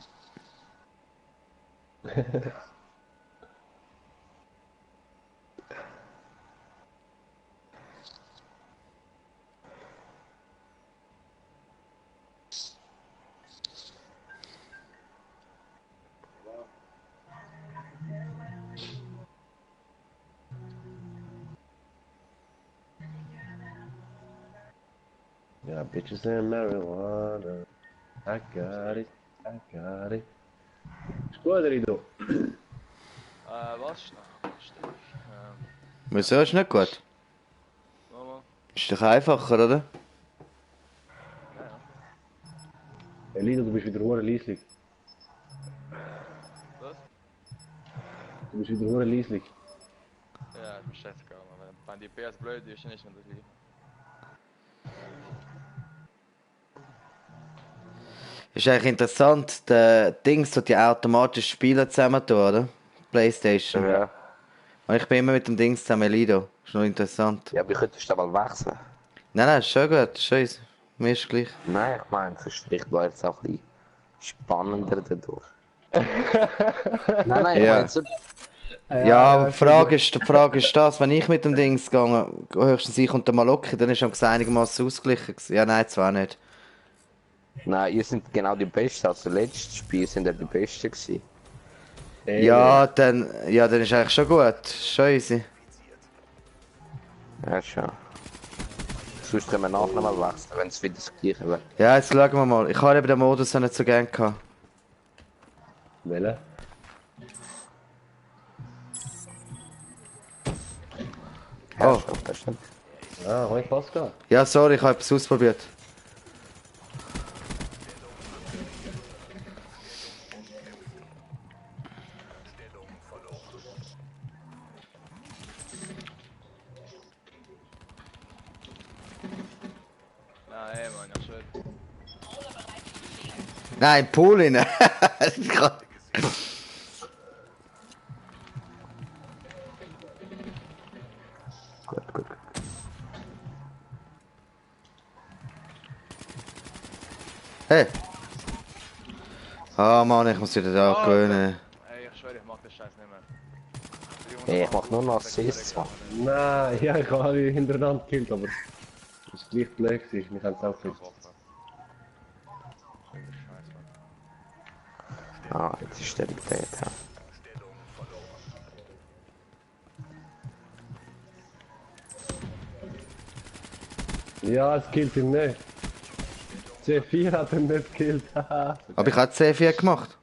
Ja, bitches and marijuana. I got it, I got it. Ist gut, Rido. Was ist noch? Stimmt. Wieso ist nicht gut? Mama. Ist doch einfacher, oder? Hey, Lido, du bist wieder hure leislich. Was? Du bist wieder hure leislich. Ja, ist mir scheißegal, aber wenn die PS blöd ist, dann ist nicht das Lied. Ist eigentlich interessant, der Dings tut die automatisch Spiele zusammen tun, oder? Playstation. Ja. Und ich bin immer mit dem Dings zusammen, Lido. Ist noch interessant. Ja, aber ich könnte da mal wechseln. Nein, ist schon gut, ist schon mir ist gleich. Nein, ich meine, vielleicht wird es auch ein bisschen spannender dadurch. Nein, ich Ja. meine, so, Ja, aber die Frage ist das, wenn ich mit dem Dings gehe, höchstens ich und der Malocki, dann ist es einigermaßen ausgeglichen gewesen. Ja, nein, zwar nicht. nein, ihr sind genau die Besten. Also, letztes Spiel sind ja die Besten gewesen. Ja, dann ist eigentlich schon gut. Schon easy. Ja, schon. Sonst können wir nachher mal wechseln, wenn es wieder das Gleiche wäre. Ja, jetzt schauen wir mal. Ich habe eben den Modus auch nicht so gern gehabt. Welche? Oh. schon, das stimmt. Ah, hoi Pascal. Ja, sorry, ich habe etwas ausprobiert. Nein, Mann, ja schön. Nein, Pool rein. Gut, gut. Hey. Ah, Mann, ich muss wieder da gewöhnen. Ey, ich schwöre, ich mag das Scheiß nicht mehr. Hey, ich mach nur noch Assists. Nein, ja, ich habe alle hintereinander gekillt, aber das ist gleich blöd gewesen. Wir haben es auch gekillt. Ah, jetzt ist der Diktat. Ja, es killt ihn nicht. C4 hat ihn nicht gekillt. Haha. Aber ich habe C4 gemacht.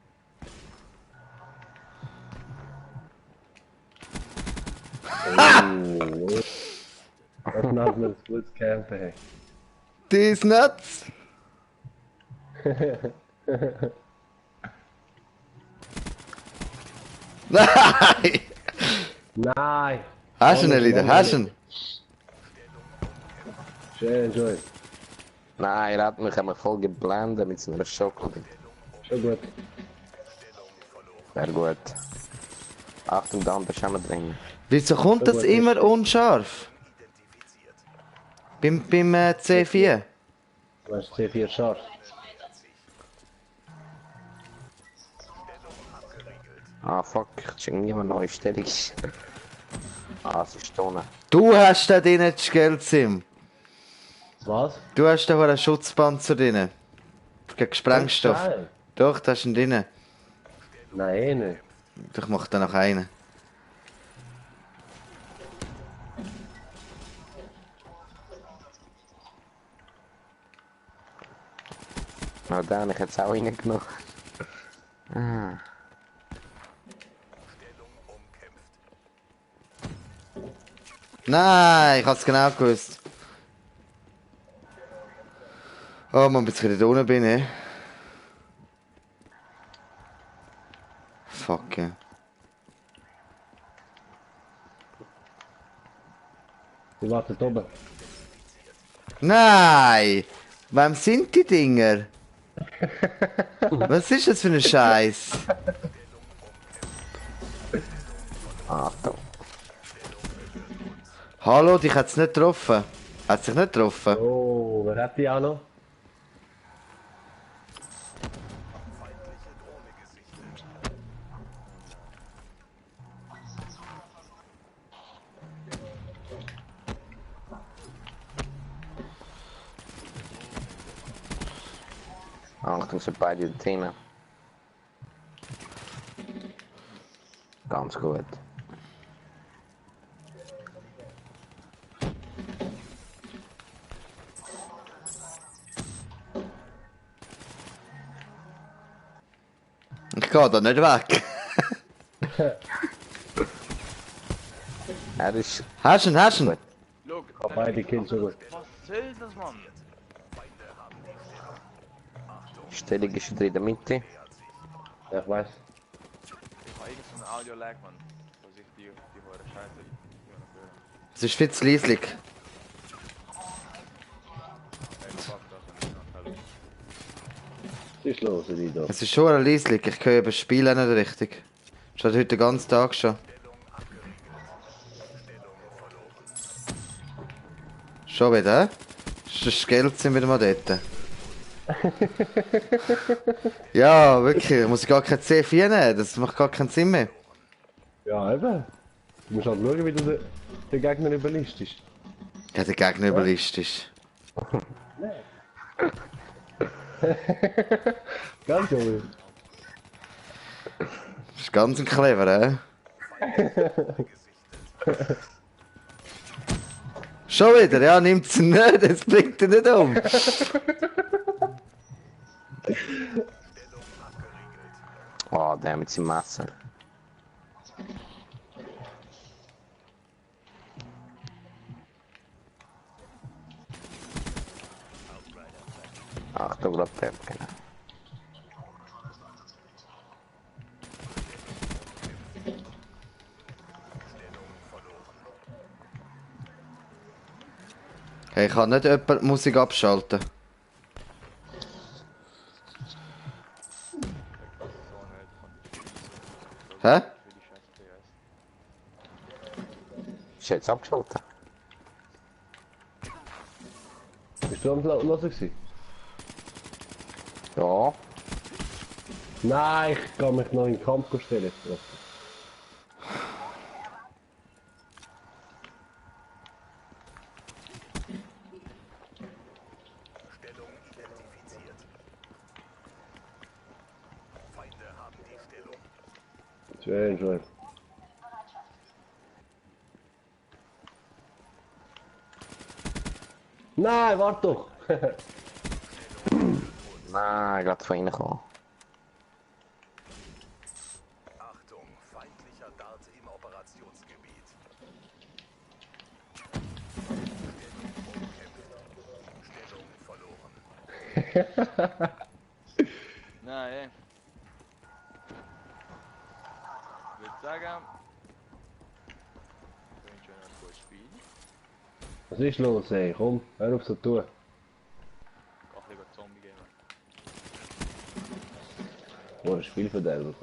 Das nennt man ein gutes Campen. Hey. These nuts. Nein! Nein! Hast du ihn, Lieder? Hast du ihn? Schön, enjoy. Nein, er hat mich einmal voll geblendet mit seiner Schokolade. Schon gut. Sehr gut. Achtung, da ist auch drin. Wieso kommt das immer unscharf? Beim C4? Du hast C4 scharf. Ah fuck, ich check nie eine neue Stellung. Ah, es ist da unten. Du hast da drinnen das Geld, Sim. Was? Du hast da einen Schutzpanzer drin. Gegen Sprengstoff. Geil. Doch, da ist ein drin. Nein, nicht. Ich mach da noch einen. Na, den habe ich jetzt auch reingenommen. Ah. Nein, ich hab's genau gewusst. Oh man, bis ich wieder da unten bin, ey. Fuck, ja. Die wartet oben. Nein! Wem sind die Dinger? Was ist das für ein Scheiß? Achtung. Hallo, dich hat's nicht getroffen. Hat sich nicht getroffen? Oh, wer hat die auch noch? Achtung, sind beide da drinnen. Ganz gut. Ich geh da nicht weg. Er ist Hast du ihn, hast du ihn? Look, Ich hab beide Kills so gut. was soll das, Mann? Stellung ist wieder in der Mitte. Ja, ich weiß. Ich habe irgend so ein Audio-Lag, Mann. Dass ich die hohe Scheiße immer noch höre. Es ist viel zu leislich. Ey, fuck, das ist noch hallo. Was ist los, die da? Es ist schon leislich, ich höre das Spiel auch nicht richtig. Schon heute den ganzen Tag schon. Schon wieder, hä? Das Geld sind wieder mal dort. Ja, wirklich, muss ich gar kein C4 nehmen, das macht gar keinen Sinn mehr. Ja, eben. Du musst halt schauen, wie du den Gegner überlistest. Ja, der Gegner überlistisch. Ganz Junge. Das ist ganz ein clever, hä? Schon wieder, ja, nimmt's nicht, es bringt ihn nicht um. Oh, der mit seinem Messer. Achtung, gerade der, genau. Hey, ich kann nicht jemand die Musik abschalten. Hä? Ist jetzt abgeschaltet? Bist du am Hören gewesen? Ja. Nein, ich kann mich noch in den Kampf stellen. Stellung identifiziert. Feinde haben die Stellung. Schön, schön. Nein, warte doch! Nein, gerade von innen gekommen. Achtung, feindlicher Dart im Operationsgebiet. Stellung verloren. Nein, ey. Ich würde sagen, wir können schon ein gutes Spiel. Was ist los, ey? Komm, hör auf so zu tun. Auch lieber Zombie Gamer. Oh, ein Spielverderber.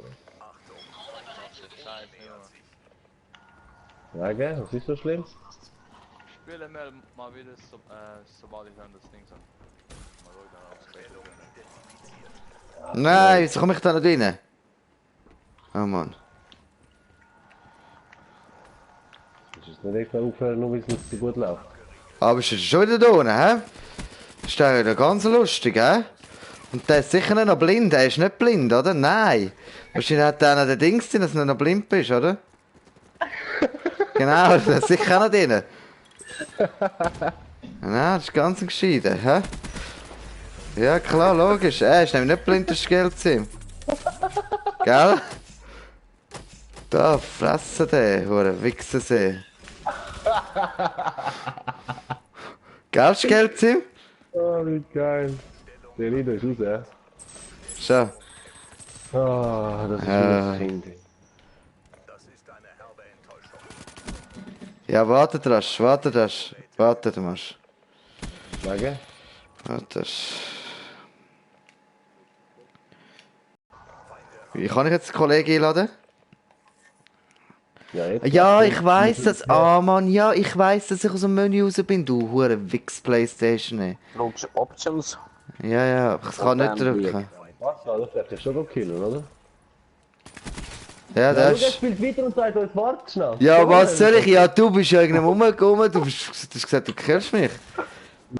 Scheiße, ja. Ja, gell? Was ist so schlimm? Spiele mal wieder, sobald ich dann das Ding so. Mal ruhig dann aufs Bett. Nein, wieso komme ich da nicht rein? Oh Mann. musst nicht extra aufhören, nur weil es nicht so gut läuft. Aber ist er schon wieder da unten, hä? Ist der wieder ganz lustig, hä? Und der ist sicher nicht noch blind, er ist nicht blind, oder? Nein. Wahrscheinlich hat der noch den Dings drin, dass du nicht noch blind bist, oder? Genau, das ist sicher auch noch drin. Genau, das ist ganz gescheiden, hä? Ja klar, logisch. Er ist nämlich nicht blind, das Geld. Gell? Da, fressen den, hure Wichsensee. Gell, Geld? Oh, wie geil. Der Lido ist raus, ja? Schon. Ah, das ist ein Kind. Das ist eine herbe Enttäuschung. Ja, wartet rasch, wartet mal. Wegen? Wartet. Wie kann ich jetzt einen Kollegen einladen? Ja, jetzt Ja, ich weiss das. Ah, Mann, ja, ich weiss, dass ich aus dem Menü raus bin, du hure Wix Playstation. Ey. Drückst du Options? Ja, aber ich kann nicht drücken. Was? Das darf ich schon noch killen, oder? Ja, Ja, das der ist... spielt weiter und sagt uns, warte schnell. Ja, was soll ich? Ja, du bist ja irgendwo rumgekommen, du hast gesagt, du killst mich.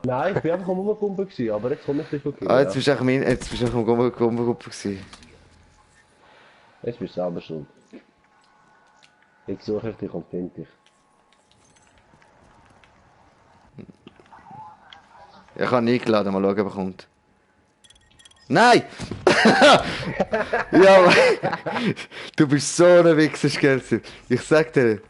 Nein, ich bin einfach am Rumkumpen gewesen, aber jetzt komme ich dich killen. Ah, jetzt bist du echt jetzt bist du echt am Gummigruppe gewesen. Jetzt bist du selber schuld. Jetzt suche ich dich und finde dich. Ich habe ihn eingeladen, mal schauen, ob er kommt. Nein! Ja, aber du bist so ein Wichser, Skelzi. Ich sag dir.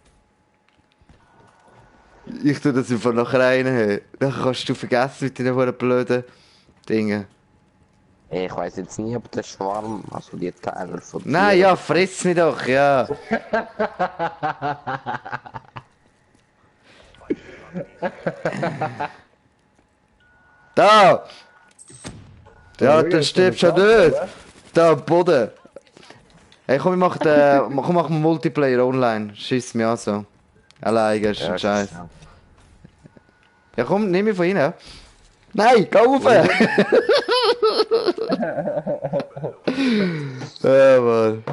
Ich tu das einfach nachher rein. Dann kannst du vergessen mit deinen blöden Dingen. Ich weiß jetzt nie, ob der Schwarm, also die Teile von dir- Nein, ja, friss mich doch, ja. Da! Ja, dann stirbst du ja nicht. Da am Boden. Hey, komm, wir machen Multiplayer online. Schiss mich an so. Alleine ist ein Scheiß. Ja komm, nimm mich von ihnen. Nein, geh rauf! Ja, Mann.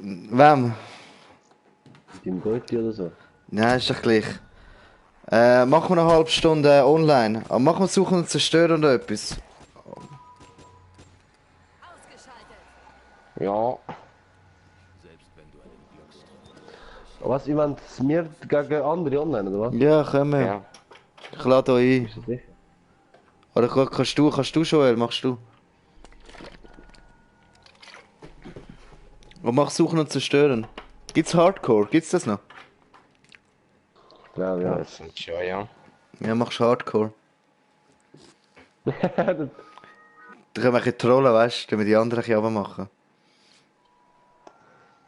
Wem? Mit dem Gotti oder so. Nein, ist doch gleich. Machen wir eine halbe Stunde online. Aber machen wir Suchen und Zerstören oder etwas. Ja, Was, ich meine, wir gegen andere online, oder was? Ja, können wir. ja. Ich lade euch ein. Ist das sicher? Oder kannst du Joel, machst du? Und mach Suchen und Zerstören. Gibt's Hardcore? Gibt's das noch? Ich glaube, ja. Das sind schon, ja. Ja, machst Hardcore. Das- Dann können wir ein bisschen trollen, weißt du, damit die anderen ein bisschen machen.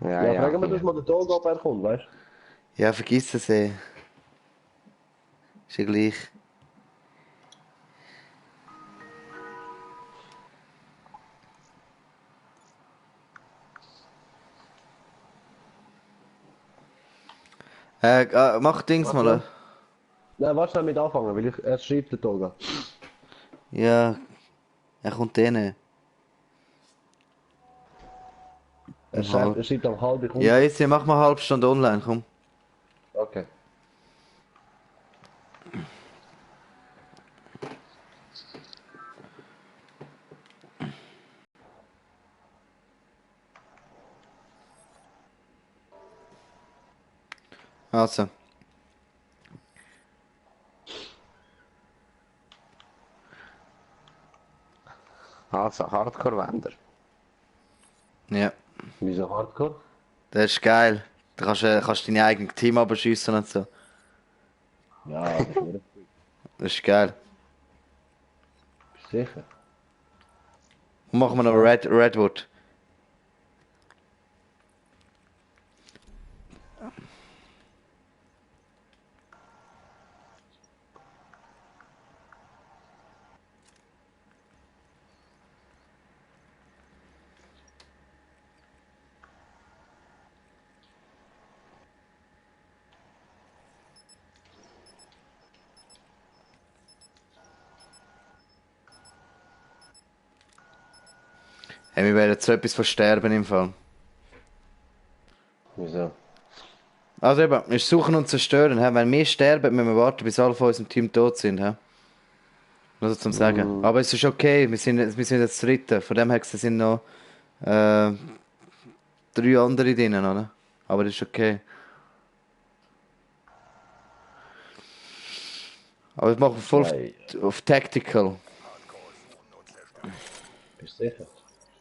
Ja, Ja, ja. fragen wir das mal den Tag, ob er kommt, weißt du? Ja, vergiss es eh. Ist ja gleich. Mach Dings mal. Nein, warte schnell mit anfangen, weil er schreibt den Tag. Ja, er kommt denen. Er schreibt am halb, ich komme. Ja, jetzt mach mal eine halbe Stunde online, komm. Okay. Also. Also, Hardcore-Wender. Ja, Wieso Hardcore? das ist geil. Du kannst dein eigenes Team abschiessen und so. Ja, das ist mir Das ist geil. sicher. Und machen wir noch Redwood. Hey, wir werden zu etwas versterben im Fall. Wieso? Also eben, wir suchen und zerstören. He? Wenn wir sterben, müssen wir warten, bis alle von unserem Team tot sind. He? Also zum Sagen. Aber es ist okay, wir sind jetzt das Dritte. Von dem her gesehen sind noch 3 andere drinnen, oder? Aber das ist okay. Aber ich mache voll auf Tactical. Bist du sicher?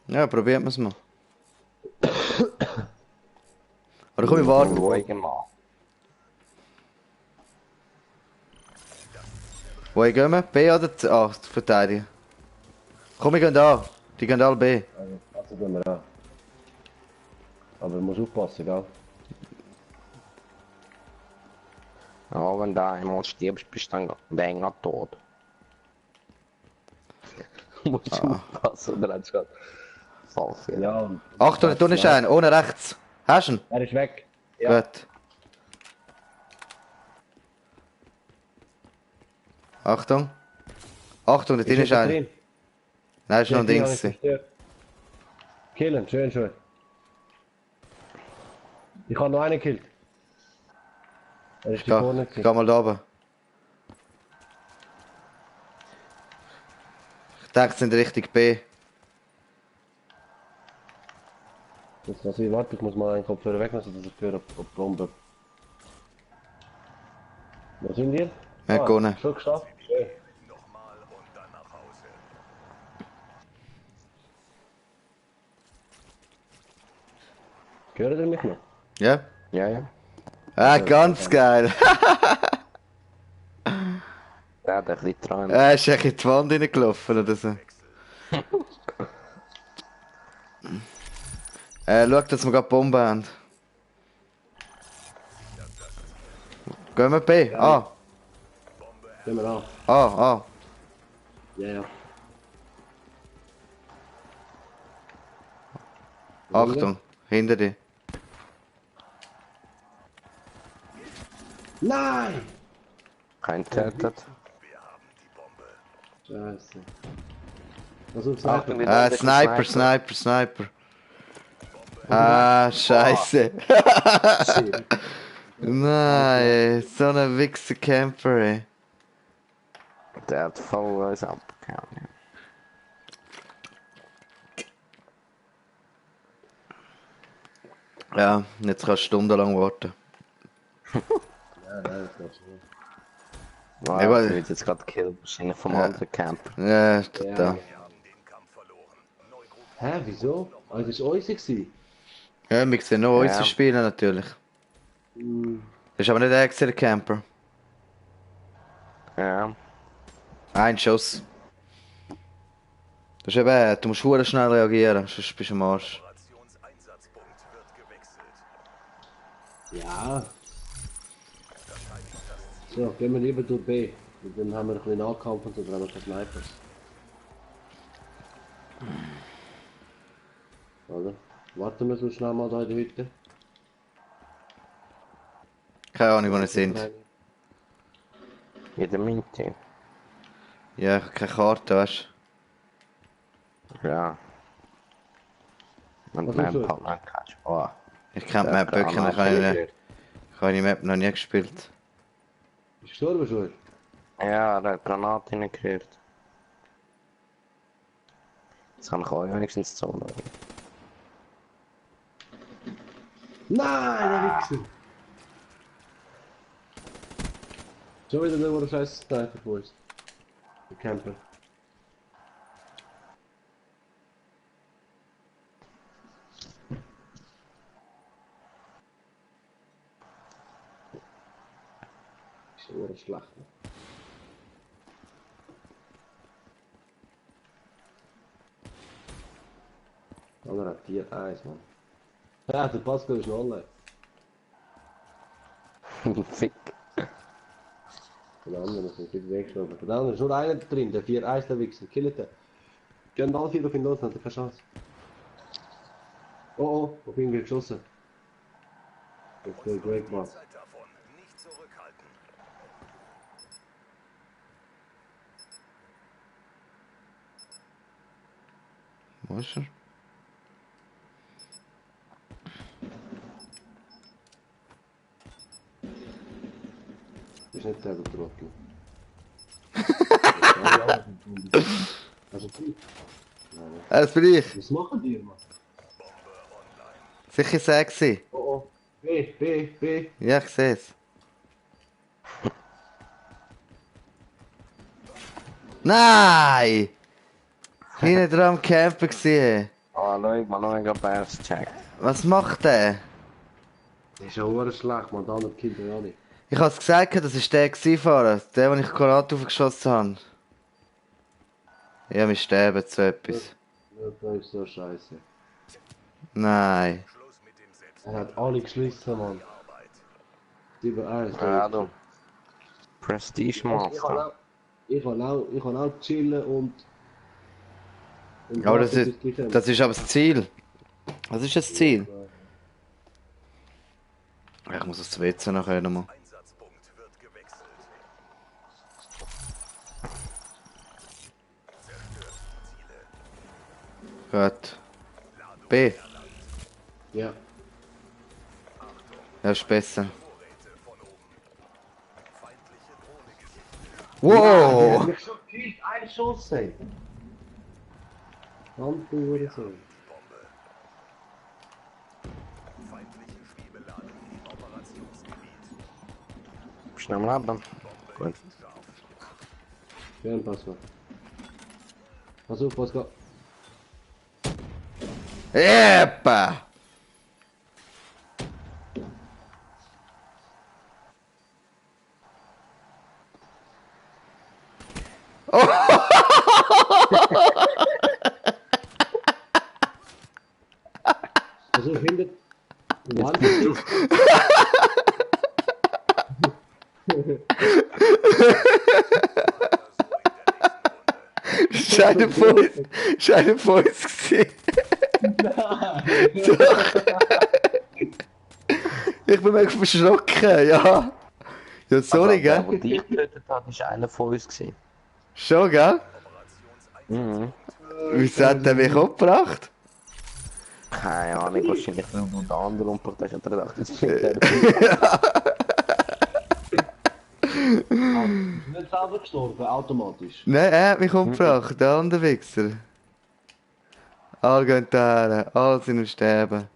Ja, probiert es mal. Oder komm, ich warte. Ruhiger mal. Wohin gehen wir? B oder C? Ah, verteidigen. Komm, wir gehen da. Die gehen alle B. Also gehen wir an. Aber du musst aufpassen, gell? Ja, wenn du einmal stirbst, bist du dann länger tot. Musst du aufpassen, oder hast du gerade Fallfehler? Ja, und Achtung, da ist einer. Ohne rechts. Hast du ihn? er ist weg. Ja. Gut. Achtung. Achtung, da drin ist einer. drin? Nein, ist noch ein Die Ding. habe ich zerstört. Killen, schön. Ich habe noch einen gekillt. Er ist die vorne Ich geh mal da oben. Ich denke, sie sind Richtung B. Jetzt lass ich warten, ich muss mal einen Kopfhörer wegnehmen, dass ich höre, ob die Bombe. Wo sind wir? Wir haben gewonnen. Schon geschafft? Schön. Nochmal und dann nach Hause. Hören ihr mich noch? Ja? Ja. Ah, ganz geil. Der hat ein bisschen dran. Er ist echt in die Wand reingelaufen oder so. Schau, dass wir gerade Bomben haben. Gehen wir B? A. Gehen wir an. A. Ja. Achtung, hinter dir. Nein! Kein Tötet. Scheiße. Was auf Achtung, Sniper? Sniper. Ah, scheiße. Nein, so ein Wichser-Camper, ey. Der hat voll alles abgehauen. Ja, jetzt kannst du stundenlang warten. Ja, nein, das geht schon. Wow, Ja, ja, weil- wird jetzt gerade gekillt, wahrscheinlich vom Ja. anderen Camper. Ja, ist total. Wir haben den Kampf verloren. Hä, wieso? Ah, das war unser gewesen. Ja, wir sehen noch Ja. unsere Spiele natürlich. Das ist aber nicht der extra Camper. Ja. Ein Schuss. Das ist eben, du musst verdammt schnell reagieren, sonst bist du am Arsch. Operationseinsatzpunkt wird gewechselt. Ja. So, gehen wir lieber durch B. Und dann haben wir ein bisschen Nahkampf und dann haben wir ein paar Snipers. Oder? Warten wir so schnell mal da in der Hütte. Keine Ahnung, wo wir sind. In der Mitte. Ja, ich habe keine Karte, weißt Ja. Und Was mein ist das? Partner kannst. Oh. du? Ich kenne die Map wirklich nicht. Ich habe die Map noch nie gespielt. Ist gestorben schon? Ja, der hat Granate reingekriegt. Jetzt kann ich euch wenigstens zuhören. Nein, der Wichser! Schon wieder der, wo der scheiß Sniper vor ist. Der Camper. Ist schon schlecht. Der andere hat 4-1, Mann. Ja, der Pascal ist noch online. Fick. Der andere ist nicht weggestorben. Der andere ist nur einer drin, der 4-1 der Wichser. Killt den. Gehen alle 4 auf ihn los, dann hat er keine Chance. Oh, auf ihn wird geschossen. Das ist der Great Mark. Zeit davon. Nicht zurückhalten. Wo ist er? Ist nicht der Trottel. Also, nein. Das bin ich. Was machen die, Mann? Sicher sexy. Oh, oh. B. Ja, ich sehe es. Nein! Hinten dran am Camper gesehen. Oh, schau mal, ich hab erst gecheckt. Was macht der? Das ist ja auch schlecht, man. Die anderen Kinder ja nicht. Ich hab's gesagt, das war der Fahrer. Der, den ich Granate aufgeschossen habe. Ja, wir sterben zu etwas. Ja, das ist so scheiße. Nein. Er hat alle geschlossen, Mann. 7-1. Ja, du. Prestige Ich kann Master. auch, ich kann auch chillen und Aber warten, bis die kommen. das ist aber das Ziel. Was ist das Ziel? Ich muss das WC nachher nochmal. Einsatzpunkt wird gewechselt. Gut. B. Ja. Ja, ist besser. Wow! Ich schon gekillt, ein Schuss, ey. Handtuch oder so. Feindliche Schwebeladung im Operationsgebiet. Schnell mal ab dann. Gut. Ja, pass mal. Pass auf, Pascal. Epa! Pass auf, hinter. Mann. Scheine Fuß gesehen. Ich bin mega verschrocken, ja. Ja, sorry, Der, gell? der dich getötet hat, ist einer von uns gewesen. Schon, gell? Mhm. Wieso hat der mich umgebracht? Keine Ahnung, wahrscheinlich weil du der andere umbringt hast. Hat er gedacht, jetzt bringt er. Nicht selber gestorben, automatisch. Nein, er hat mich umgebracht, der andere Wichser. Alle gehen da, alle sind am Sterben.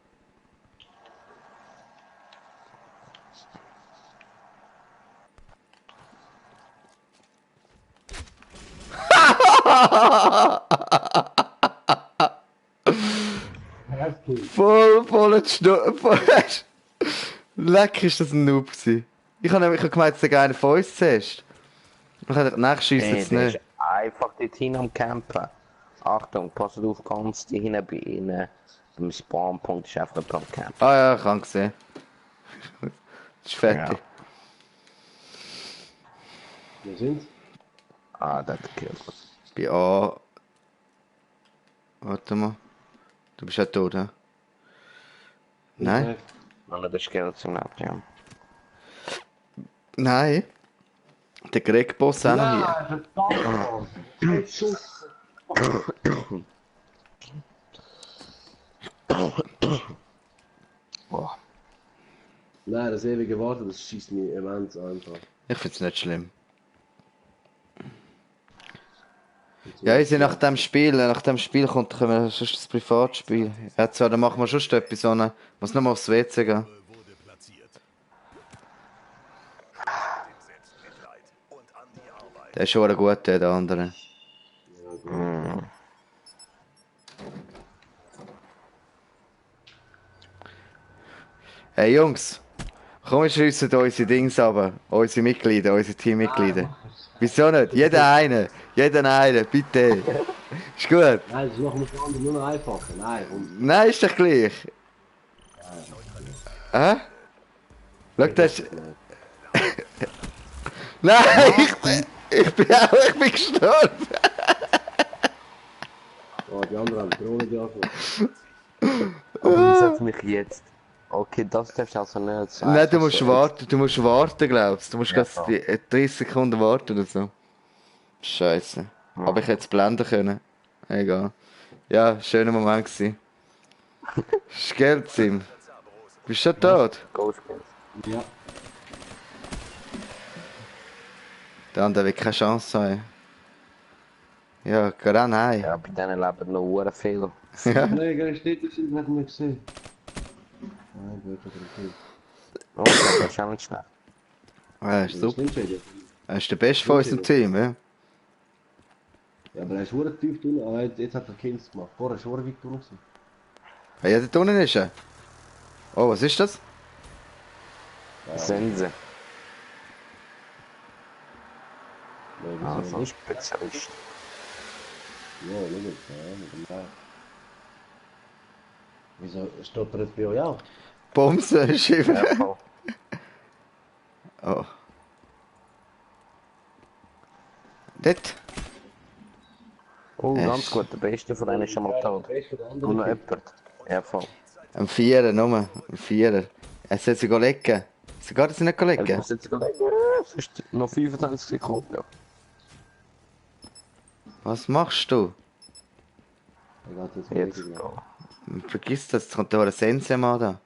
Voll Leck, ist das ein Noob gewesen. Ich hab gemeint, es sei einer von uns zuerst. Ich hab gedacht, nein, ich schiesse jetzt Der nicht. ist einfach dort hin am Campen. Achtung, passt auf, ganz die hinten bei ihnen. Beim Spawnpunkt ist einfach jemand am Campen. Ah ja, ich habe gesehen. Das ist fertig. Wir sind. Ah, der hat gekillt. Bei A. Warte mal. Du bist ja tot, hä? Nein? Alle der Skills im Netz, ja. Nein. Der Greg-Boss auch noch hier. Verdammt! Ein Schuss! Boah. Nein, das ewige Warten, das schießt mich immens einfach. Ich find's nicht schlimm. Ja, ich sehe nach dem Spiel kommt kommen sonst das Privatspiel. Ja, zwar, dann machen wir schon etwas, sondern muss noch mal aufs WC gehen. Wurde platziert. Selbstmitleid und an die Arbeit. Der ist schon gut, der andere. Hey Jungs, komm, wir schliessen unsere Dings runter, unsere Mitglieder, unsere Teammitglieder. Wieso nicht? Jeder eine, bitte. Ist gut. Nein, das machen wir für andere nur noch einfacher. Nein, und Nein, ist doch gleich. Hä? Schau, das ist... Nein, ich bin gestorben. oh, die anderen haben die Drohne geöffnet. Aber sag mich jetzt. Okay, das darfst du also nicht sagen. Nein, du musst warten, glaubst du. Du musst Ja, ganz 30 Sekunden warten oder so. Scheiße. Aber ich hätte es blenden können. Egal. Ja, schöner Moment gewesen. Ist Geld, Sim. Bist du schon tot? Ghost Kills. Ja. Der andere wird keine Chance haben. Ja, geh auch nein. Ja, bei denen leben noch hure viele. Ja. Nein, gell, steht das sind hat nicht gesehen. Nein, gut, okay. Oh, das ist auch nicht schlecht. Er ist Das ist super. nicht schädlich. Er ist der Beste von unserem Team, ja. Ja, aber er ist hure tief drin, aber jetzt hat er Kills gemacht. Vorher ist er hure weit drin gewesen. Ja, dort unten ist er. Oh, was ist das? Sense. Nein, Ah, das so ein Spezialist. Ja, nicht, ja, mit dem Bauch. Wieso steht er jetzt bei euch auch? Bumsen, Schiffer. Ja, voll. Oh. Dort? Oh, ganz gut. Der Beste von denen ist schon mal tot. Und noch jemand. Ja, voll. Ein Vierer, nur. Ein Vierer. Er soll sich legen. Sogar das nicht Ich legen. muss jetzt überlegen. Es ist noch 25 Sekunden. Was machst du? Er geht jetzt Jetzt weg. go. Vergiss das, jetzt kommt da ein Sense-Mann da.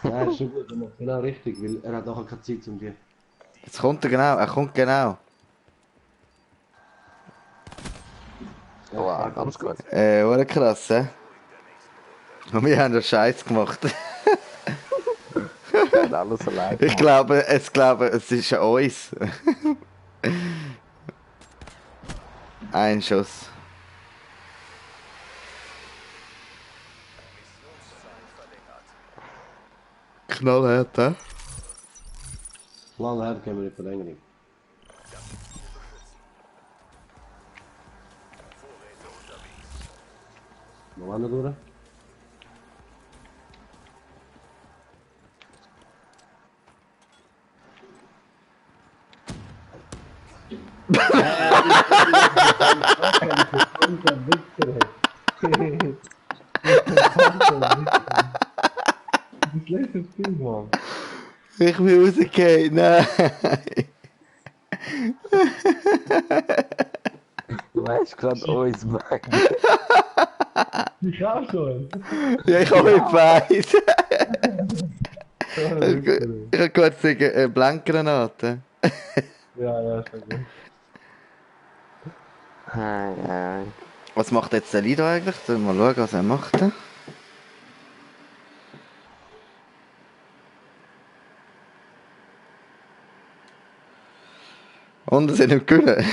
Ja, ist schon gut, er macht genau richtig, weil er hat nachher keine Zeit um die. Jetzt kommt er genau, er kommt genau. Wow, ganz gut. Oder krass, hä? Und wir haben den Scheiß gemacht. Er hat alles allein Ich glaube, es ist an uns. Ein Schuss. Knallhart, hä? Lang her können wir nicht verlängern. Noch einer durch? Das letzte Spiel, Mann. Ich bin rausgefallen, nein. Du hast gerade uns weg. Ich auch schon. Ja, ich habe mich weiß. Ich habe kurz eine Blankgranate. Ja, ist gut. Hey, hey. Was macht jetzt der Lido eigentlich? Mal schauen, was er macht. Und er sind nicht gewinnen.